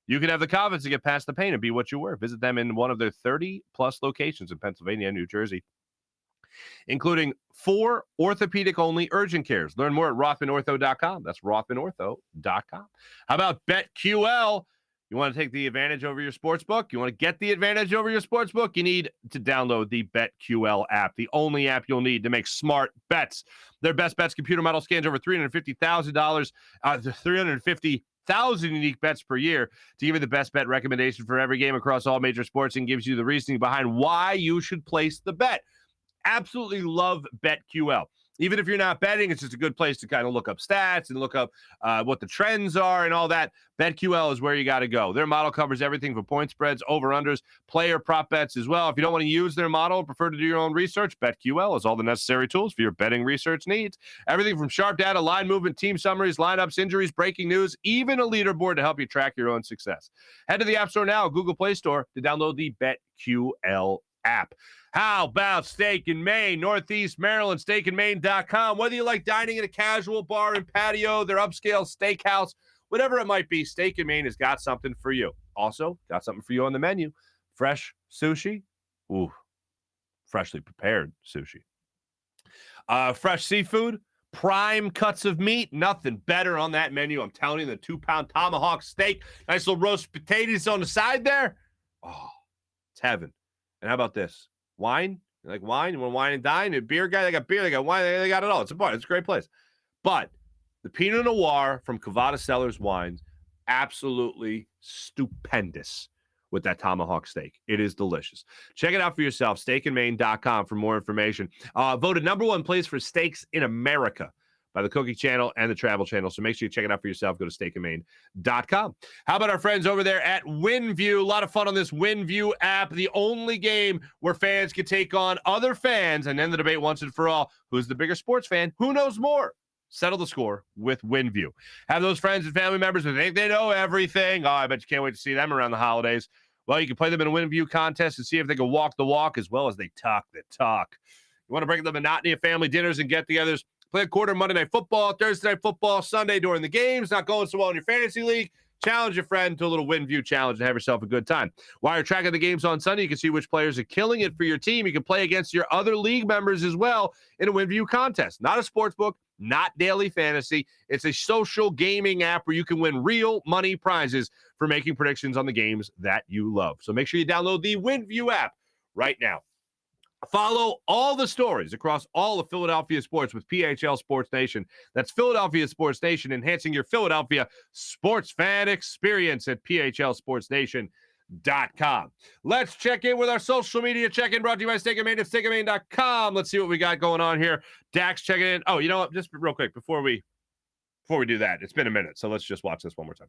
you can have the confidence to get past the pain and be what you were. Visit them in one of their 30-plus locations in Pennsylvania and New Jersey, including 4 orthopedic-only urgent cares. Learn more at rothmanortho.com. That's rothmanortho.com. How about BetQL? You want to take the advantage over your sportsbook? You want to get the advantage over your sportsbook? You need to download the BetQL app, the only app you'll need to make smart bets. Their best bets computer model scans over $350,000 unique bets per year to give you the best bet recommendation for every game across all major sports, and gives you the reasoning behind why you should place the bet. Absolutely love BetQL. Even if you're not betting, it's just a good place to kind of look up stats and look up what the trends are and all that. BetQL is where you got to go. Their model covers everything from point spreads, over-unders, player prop bets as well. If you don't want to use their model or prefer to do your own research, BetQL has all the necessary tools for your betting research needs. Everything from sharp data, line movement, team summaries, lineups, injuries, breaking news, even a leaderboard to help you track your own success. Head to the App Store now, Google Play Store, to download the BetQL app. How about Steak and Maine? Northeast Maryland, steakandmaine.com. Whether you like dining in a casual bar and patio, their upscale steakhouse, whatever it might be, Steak and Maine has got something for you. Also, got something for you on the menu. Fresh sushi. Ooh, freshly prepared sushi. Fresh seafood. Prime cuts of meat. Nothing better on that menu. I'm telling you, the 2-pound tomahawk steak. Nice little roast potatoes on the side there. Oh, it's heaven. And how about this? Wine? You like wine? You want wine and dine? A beer guy? They got beer. They got wine. They got it all. It's a bar. It's a great place. But the Pinot Noir from Cavada Cellars Wines, absolutely stupendous with that tomahawk steak. It is delicious. Check it out for yourself. Steakandmaine.com for more information. Voted #1 place for steaks in America by the Cooking Channel and the Travel Channel. So make sure you check it out for yourself. Go to steakandmaine.com. How about our friends over there at WinView? A lot of fun on this WinView app, the only game where fans can take on other fans and end the debate once and for all. Who's the bigger sports fan? Who knows more? Settle the score with WinView. Have those friends and family members who think they know everything. Oh, I bet you can't wait to see them around the holidays. Well, you can play them in a WinView contest and see if they can walk the walk as well as they talk the talk. You want to break the monotony of family dinners and get-togethers? Play a quarter Monday Night Football, Thursday Night Football, Sunday during the games. Not going so well in your fantasy league? Challenge your friend to a little WinView challenge and have yourself a good time. While you're tracking the games on Sunday, you can see which players are killing it for your team. You can play against your other league members as well in a WinView contest. Not a sports book, not daily fantasy. It's a social gaming app where you can win real money prizes for making predictions on the games that you love. So make sure you download the WinView app right now. Follow all the stories across all of Philadelphia sports with PHL Sports Nation. That's Philadelphia Sports Nation, enhancing your Philadelphia sports fan experience at phlsportsnation.com. Let's check in with our social media check-in brought to you by Steak and Maine at steakandmaine.com. Let's see what we got going on here. Dax checking in. Oh, you know what? Just real quick before we do that, it's been a minute, so let's just watch this one more time.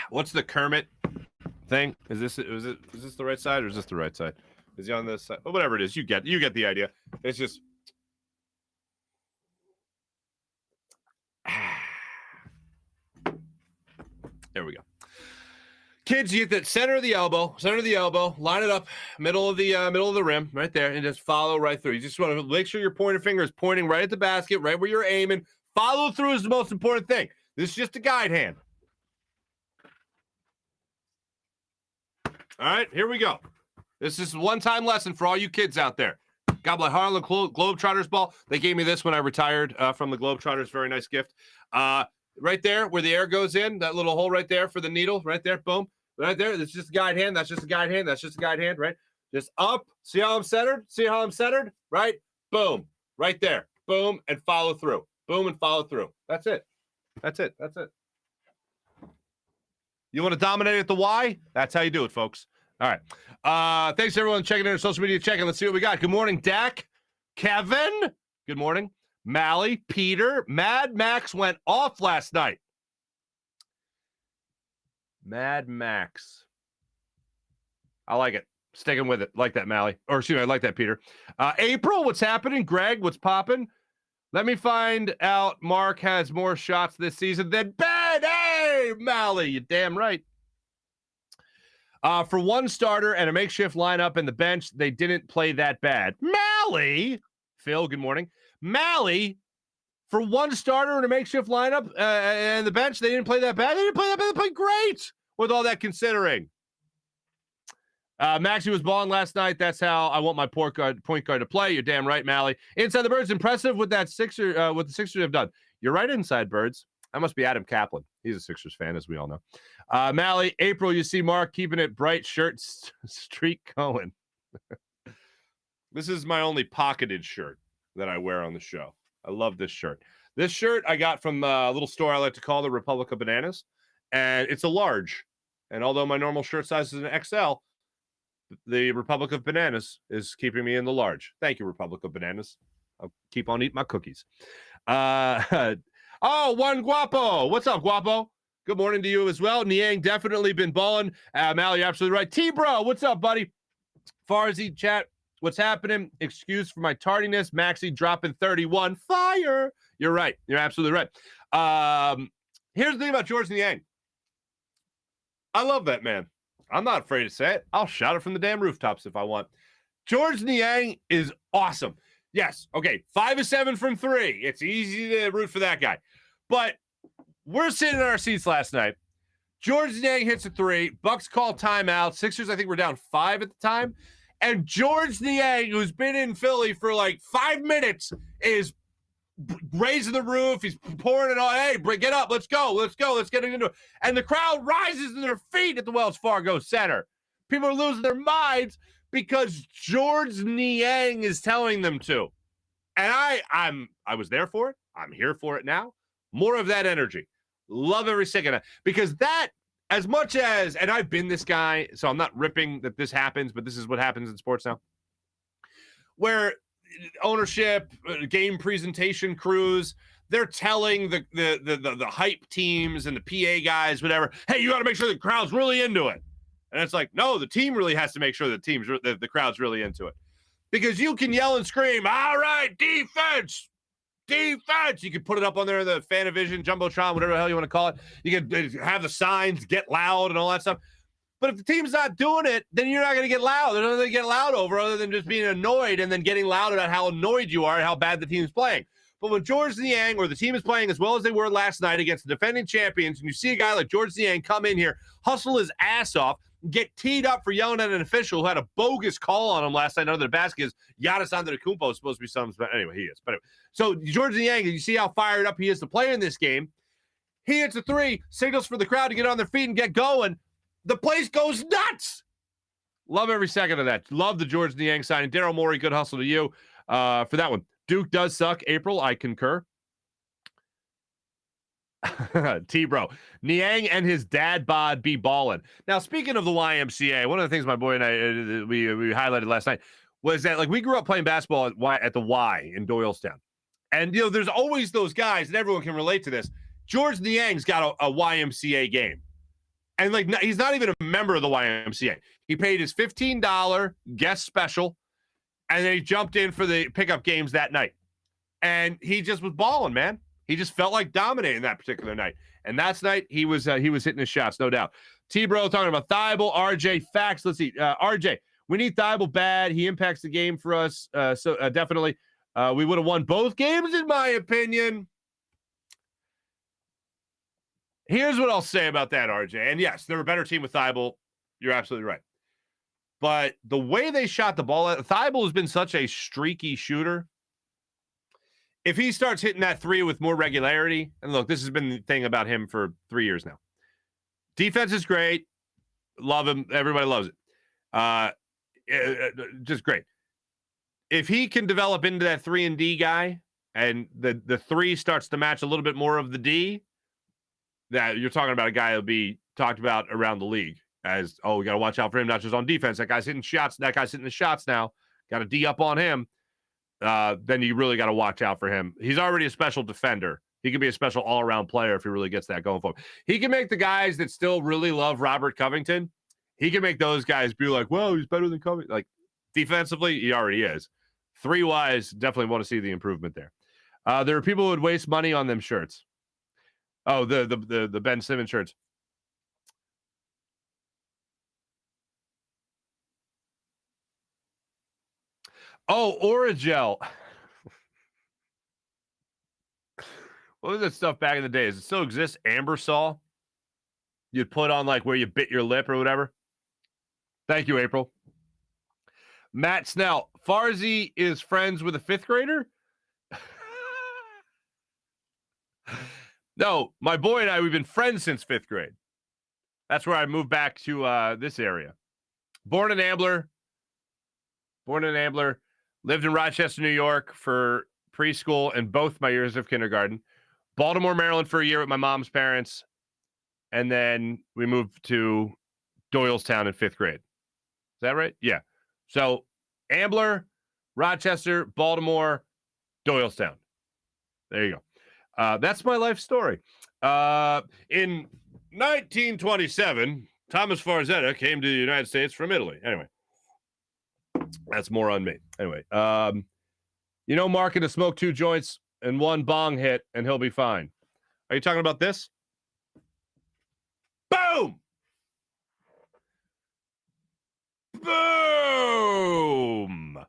What's the Kermit thing? Is this the right side or is this the right side? Is he on this side? Well, whatever it is, you get the idea. It's just there we go. Kids, you get the center of the elbow, line it up, middle of the rim, right there, and just follow right through. You just want to make sure your pointer finger is pointing right at the basket, right where you're aiming. Follow through is the most important thing. This is just a guide hand. All right, here we go. This is a one-time lesson for all you kids out there. Got my Harlem Globetrotters ball. They gave me this when I retired from the Globetrotters. Very nice gift. Right there where the air goes in, that little hole right there for the needle, right there, boom. Right there, that's just a guide hand. That's just a guide hand. That's just a guide hand, right? Just up. See how I'm centered? Right? Boom. Right there. Boom, and follow through. Boom, and follow through. That's it. That's it. That's it. You want to dominate at the Y? That's how you do it, folks. All right. Thanks, everyone, checking in our social media checking. Let's see what we got. Good morning, Dak. Kevin. Good morning. Mally. Peter. Mad Max went off last night. Mad Max. I like it. Sticking with it. Like that, Mally. Or excuse me, I like that, Peter. April, what's happening? Greg, what's popping? Let me find out Marc has more shots this season than Ben. Hey, Mally, you damn right. For one starter and a makeshift lineup in the bench, they didn't play that bad. Mally, Phil, good morning. Mally, for one starter and a makeshift lineup and the bench, they didn't play that bad. They didn't play that bad. They played great with all that considering. Maxey was balling last night. That's how I want my point guard to play. You're damn right, Mally. Inside the Birds, impressive with that Sixer, what the Sixers have done. You're right, inside Birds. That must be Adam Kaplan. He's a Sixers fan, as we all know. Mally, April, you see Marc keeping it bright shirt streak going. This is my only pocketed shirt that I wear on the show. I love this shirt. This shirt I got from a little store I like to call the Republic of Bananas, and it's a large. And although my normal shirt size is an XL, the Republic of Bananas is keeping me in the large. Thank you, Republic of Bananas. I'll keep on eating my cookies. Juan Guapo. What's up, Guapo? Good morning to you as well. Niang definitely been balling. Mal, you're absolutely right. T-Bro, what's up, buddy? Farzy, chat, what's happening? Excuse for my tardiness. Maxey dropping 31. Fire. You're right. You're absolutely right. Here's the thing about George Niang. I love that man. I'm not afraid to say it. I'll shout it from the damn rooftops if I want. George Niang is awesome. Yes, okay, 5 of 7 from 3. It's easy to root for that guy. But we're sitting in our seats last night. George Niang hits a 3. Bucks call timeout. Sixers, I think, were down 5 at the time. And George Niang, who's been in Philly for like 5 minutes, is raising the roof. He's pouring it on. Hey, get up. Let's go. Let's get into it. And the crowd rises to their feet at the Wells Fargo Center. People are losing their minds because George Niang is telling them to. And I was there for it. I'm here for it now. More of that energy. Love every second of it. Because that, as much as, and I've been this guy, so I'm not ripping that this happens, but this is what happens in sports now, where ownership, game presentation crews, they're telling the hype teams and the PA guys, whatever, hey, you got to make sure the crowd's really into it. And it's like, no, the team really has to make sure the crowd's really into it. Because you can yell and scream, all right, defense. You can put it up on there in the Fanavision, Jumbotron, whatever the hell you want to call it. You can have the signs, get loud and all that stuff. But if the team's not doing it, then you're not going to get loud. There's nothing to get loud over other than just being annoyed and then getting loud about how annoyed you are and how bad the team's playing. But when George Niang or the team is playing as well as they were last night against the defending champions, and you see a guy like George Niang come in here, hustle his ass off, get teed up for yelling at an official who had a bogus call on him last night under the basket, is Giannis Antetokounmpo is supposed to be something, but anyway, he is. But anyway, so George Niang, you see how fired up he is to play in this game. He hits a 3, signals for the crowd to get on their feet and get going. The place goes nuts. Love every second of that. Love the George Niang signing. Daryl Morey, good hustle to you for that one. Duke does suck. April, I concur. T-Bro. Niang and his dad bod be ballin'. Now, speaking of the YMCA, one of the things my boy and I, we highlighted last night was that, like, we grew up playing basketball at the Y in Doylestown. And, you know, there's always those guys, and everyone can relate to this. George Niang's got a YMCA game. And, like, he's not even a member of the YMCA. He paid his $15 guest special, and then he jumped in for the pickup games that night. And he just was balling, man. He just felt like dominating that particular night. And that's night, he was hitting his shots, no doubt. T-Bro talking about Thibault, RJ, facts. Let's see. RJ, we need Thibault bad. He impacts the game for us. So definitely. We would have won both games, in my opinion. Here's what I'll say about that, RJ. And yes, they're a better team with Thibault. You're absolutely right. But the way they shot the ball, Thibault has been such a streaky shooter. If he starts hitting that 3 with more regularity, and look, this has been the thing about him for 3 years now. Defense is great. Love him. Everybody loves it. Just great. If he can develop into that 3 and D guy, and the 3 starts to match a little bit more of the D, that you're talking about a guy that'll be talked about around the league as, oh, we got to watch out for him, not just on defense. That guy's hitting shots. That guy's hitting the shots now. Got to D up on him. Then you really got to watch out for him. He's already a special defender. He can be a special all-around player if he really gets that going for him. He can make the guys that still really love Robert Covington, he can make those guys be like, well, he's better than Covington. Like, defensively, he already is. 3-wise, definitely want to see the improvement there. There are people who would waste money on them shirts. Oh, the Ben Simmons shirts. Oh, Oragel. What was that stuff back in the day? Does it still exist? Ambersol? You'd put on like where you bit your lip or whatever. Thank you, April. Matt Snell. Farzy is friends with a 5th grader? No, my boy and I, we've been friends since 5th grade. That's where I moved back to this area. Born in Ambler. Lived in Rochester, New York for preschool and both my years of kindergarten. Baltimore, Maryland for a year with my mom's parents. And then we moved to Doylestown in 5th grade. Is that right? Yeah. So Ambler, Rochester, Baltimore, Doylestown. There you go. That's my life story. In 1927, Thomas Farzetta came to the United States from Italy. Anyway, that's more on me. Anyway, Marc to smoke 2 joints and 1 bong hit, and he'll be fine. Are you talking about this? Boom! Boom!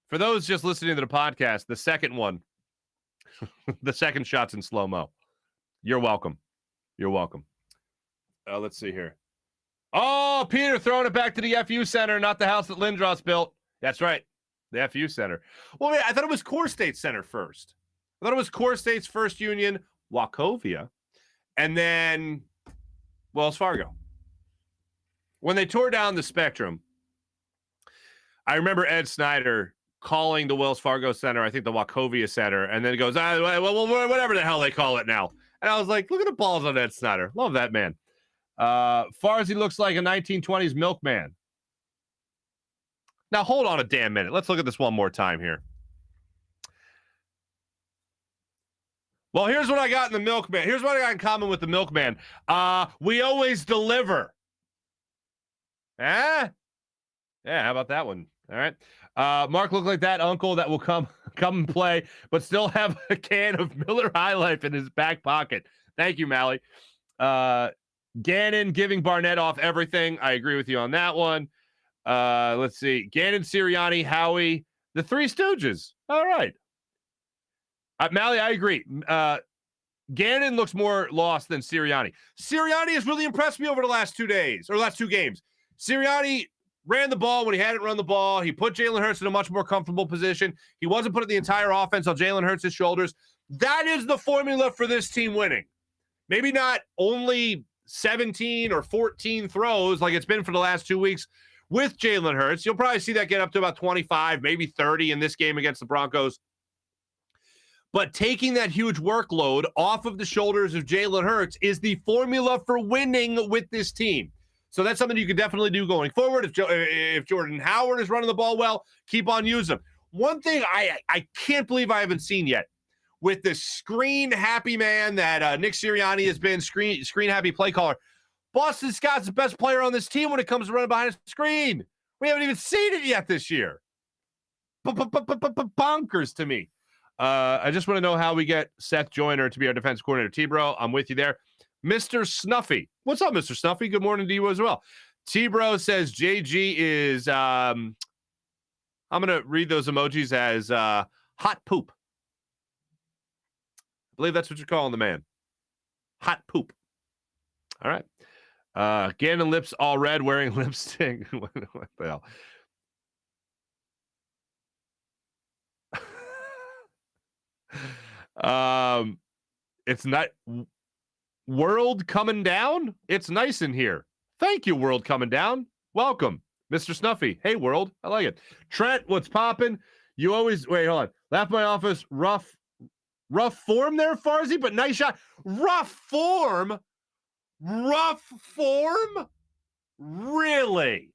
For those just listening to the podcast, the second one, the second shot's in slow-mo. You're welcome. Let's see here. Oh, Peter throwing it back to the FU Center, not the house that Lindros built. That's right, the FU Center. Well, wait, I thought it was Core State Center first. I thought it was Core State's first union, Wachovia, and then Wells Fargo. When they tore down the Spectrum, I remember Ed Snyder calling the Wells Fargo Center, I think the Wachovia Center, and then it goes, well, whatever the hell they call it now. And I was like, look at the balls on Ed Snyder. Love that man. Farzy looks like a 1920s milkman. Now, hold on a damn minute. Let's look at this one more time here. Well, here's what I got in the milkman. Here's what I got in common with the milkman. We always deliver. Yeah, how about that one? All right. Marc looked like that uncle that will come and play, but still have a can of Miller High Life in his back pocket. Thank you, Mally. Gannon giving Barnett off everything. I agree with you on that one. Let's see. Gannon, Sirianni, Howie, the Three Stooges. All right. Mally, I agree. Gannon looks more lost than Sirianni. Sirianni has really impressed me over the last 2 games. Sirianni ran the ball when he hadn't run the ball. He put Jalen Hurts in a much more comfortable position. He wasn't putting the entire offense on Jalen Hurts' shoulders. That is the formula for this team winning. Maybe not only 17 or 14 throws like it's been for the last 2 weeks with Jalen Hurts. You'll probably see that get up to about 25, maybe 30 in this game against the Broncos. But taking that huge workload off of the shoulders of Jalen Hurts is the formula for winning with this team. So that's something you can definitely do going forward. If Jordan Howard is running the ball well, keep on using him. One thing I can't believe I haven't seen yet with this screen-happy man that Nick Sirianni has been, screen-happy play caller, Boston Scott's the best player on this team when it comes to running behind a screen. We haven't even seen it yet this year. Bonkers to me. I just want to know how we get Seth Joyner to be our defense coordinator. T-Bro, I'm with you there. Mr. Snuffy. What's up, Mr. Snuffy? Good morning to you as well. T-Bro says JG is, I'm going to read those emojis as hot poop. I believe that's what you're calling the man. Hot poop. All right. Gannon lips all red wearing lipstick. What the hell? It's not world coming down. It's nice in here. Thank you, world coming down. Welcome, Mr. Snuffy. Hey, world. I like it. Trent, what's popping? You always wait. Hold on. Laugh my office. Rough Rough form there, Farzy, but nice shot. Rough form? Rough form? Really?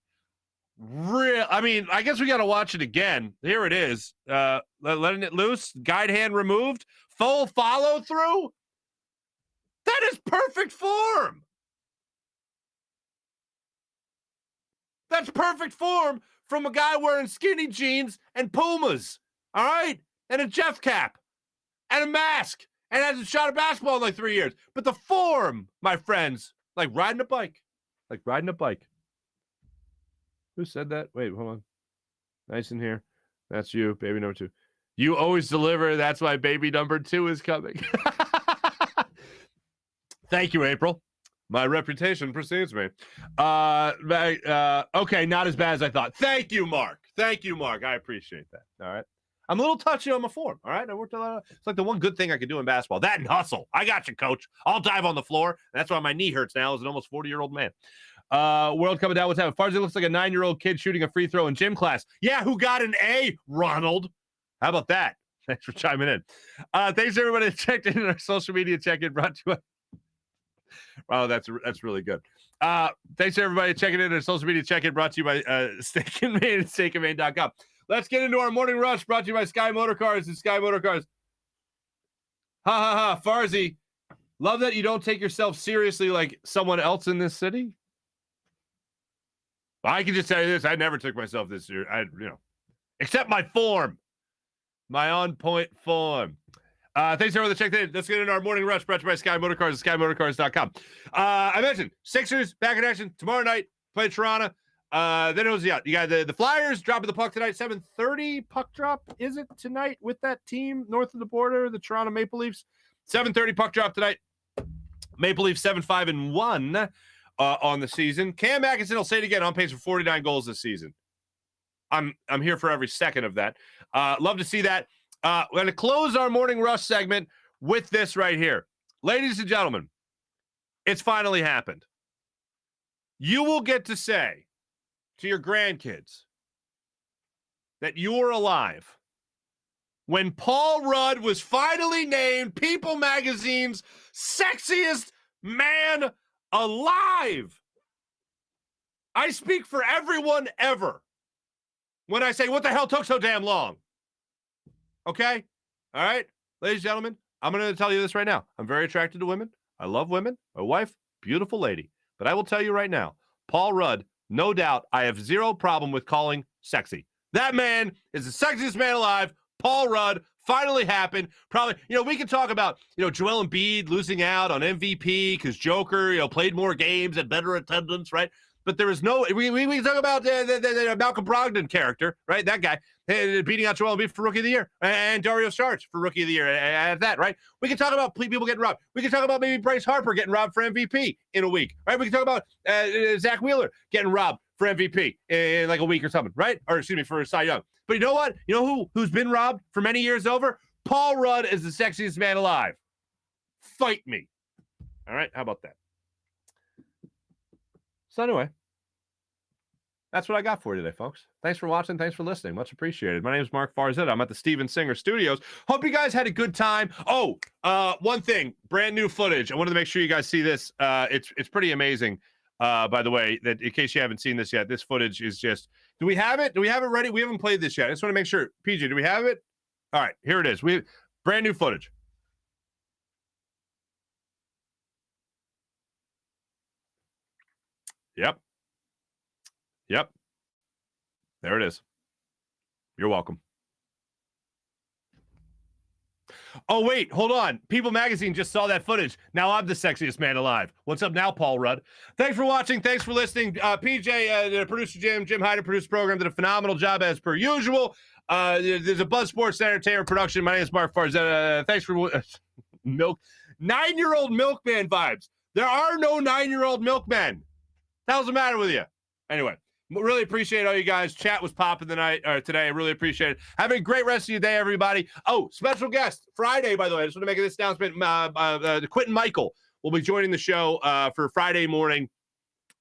I mean, I guess we got to watch it again. Here it is. Letting it loose. Guide hand removed. Full follow through. That is perfect form. That's perfect form from a guy wearing skinny jeans and Pumas. All right? And a Jeff cap. And a mask. And hasn't shot a basketball in like 3 years. But the form, my friends, like riding a bike. Like riding a bike. Who said that? Wait, hold on. Nice in here. That's you, baby number 2. You always deliver. That's why baby number 2 is coming. Thank you, April. My reputation precedes me. Okay, not as bad as I thought. Thank you, Marc. Thank you, Marc. I appreciate that. All right. I'm a little touchy on my form. All right. I worked a lot. It's like the one good thing I could do in basketball. That and hustle. I got you, coach. I'll dive on the floor. That's why my knee hurts now as an almost 40-year-old man. World coming down. What's happening? Farzy looks like a 9-year-old kid shooting a free throw in gym class. Yeah, who got an A, Ronald? How about that? Thanks for chiming in. Thanks everybody that checked in our social media check-in brought to you. Oh, that's really good. Thanks everybody checking in our social media check-in brought to you by Steak and Maine and steakandmaine.com. Let's get into our morning rush brought to you by Sky Motor Cars and Sky Motor Cars. Ha ha ha, Farzy. Love that you don't take yourself seriously like someone else in this city. I can just tell you this: I never took myself this serious. Except my form, my on-point form. Thanks everyone that checked in. Let's get into our morning rush brought to you by Sky Motor Cars and SkyMotorCars.com. I mentioned Sixers back in action tomorrow night. Play Toronto. Then it was you got the Flyers dropping the puck tonight. 7:30 puck drop. Is it tonight with that team north of the border, the Toronto Maple Leafs? 7:30 puck drop tonight. Maple Leafs 7-5-1. On the season. Cam Atkinson will say it again, on pace for 49 goals this season. I'm here for every second of that. Love to see that. We're going to close our morning rush segment with this right here. Ladies and gentlemen, it's finally happened. You will get to say to your grandkids that you were alive when Paul Rudd was finally named People Magazine's sexiest man alive. I speak for everyone ever when I say, what the hell took so damn long? Okay? All right? Ladies and gentlemen, I'm going to tell you this right now. I'm very attracted to women. I love women. My wife, beautiful lady. But I will tell you right now, Paul Rudd, no doubt, I have zero problem with calling sexy. That man is the sexiest man alive. Paul Rudd. Finally happened. Probably, we could talk about, Joel Embiid losing out on MVP because Joker, played more games, had better attendance, right? But there is no, we can talk about the Malcolm Brogdon character, right? That guy beating out Joel Embiid for Rookie of the Year and Dario Saric for Rookie of the Year at that, right? We can talk about people getting robbed. We can talk about maybe Bryce Harper getting robbed for MVP in a week, right? We can talk about Zach Wheeler getting robbed for MVP in like a week or something, right? Or excuse me, for Cy Young. But you know what? You know who's been robbed for many years over? Paul Rudd is the sexiest man alive. Fight me. All right? How about that? So anyway, that's what I got for you today, folks. Thanks for watching. Thanks for listening. Much appreciated. My name is Marc Farzetta. I'm at the Steven Singer Studios. Hope you guys had a good time. Oh, one thing. Brand new footage. I wanted to make sure you guys see this. It's pretty amazing. By the way, that in case you haven't seen this yet, this footage is just, do we have it? Do we have it ready? We haven't played this yet. I just want to make sure. PJ, do we have it? All right, here it is. We brand new footage. Yep. There it is. You're welcome. Oh, wait, hold on. People Magazine just saw that footage. Now I'm the sexiest man alive. What's up now, Paul Rudd? Thanks for watching. Thanks for listening. PJ, the producer Jim Hyder produced the program, did a phenomenal job as per usual. There's a Buzz Sports Entertainment production. My name is Marc Farzetta. Thanks for milk. 9-year-old milkman vibes. There are no 9-year-old milkmen. What the hell's the matter with you? Anyway. Really appreciate all you guys. Chat was popping today. I really appreciate it. Have a great rest of your day, everybody. Oh, special guest Friday, by the way. I just want to make this announcement. Quentin Michael will be joining the show for Friday morning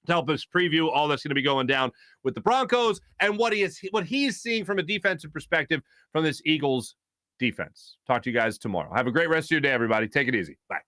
to help us preview all that's going to be going down with the Broncos and what he's seeing from a defensive perspective from this Eagles defense. Talk to you guys tomorrow. Have a great rest of your day, everybody. Take it easy. Bye.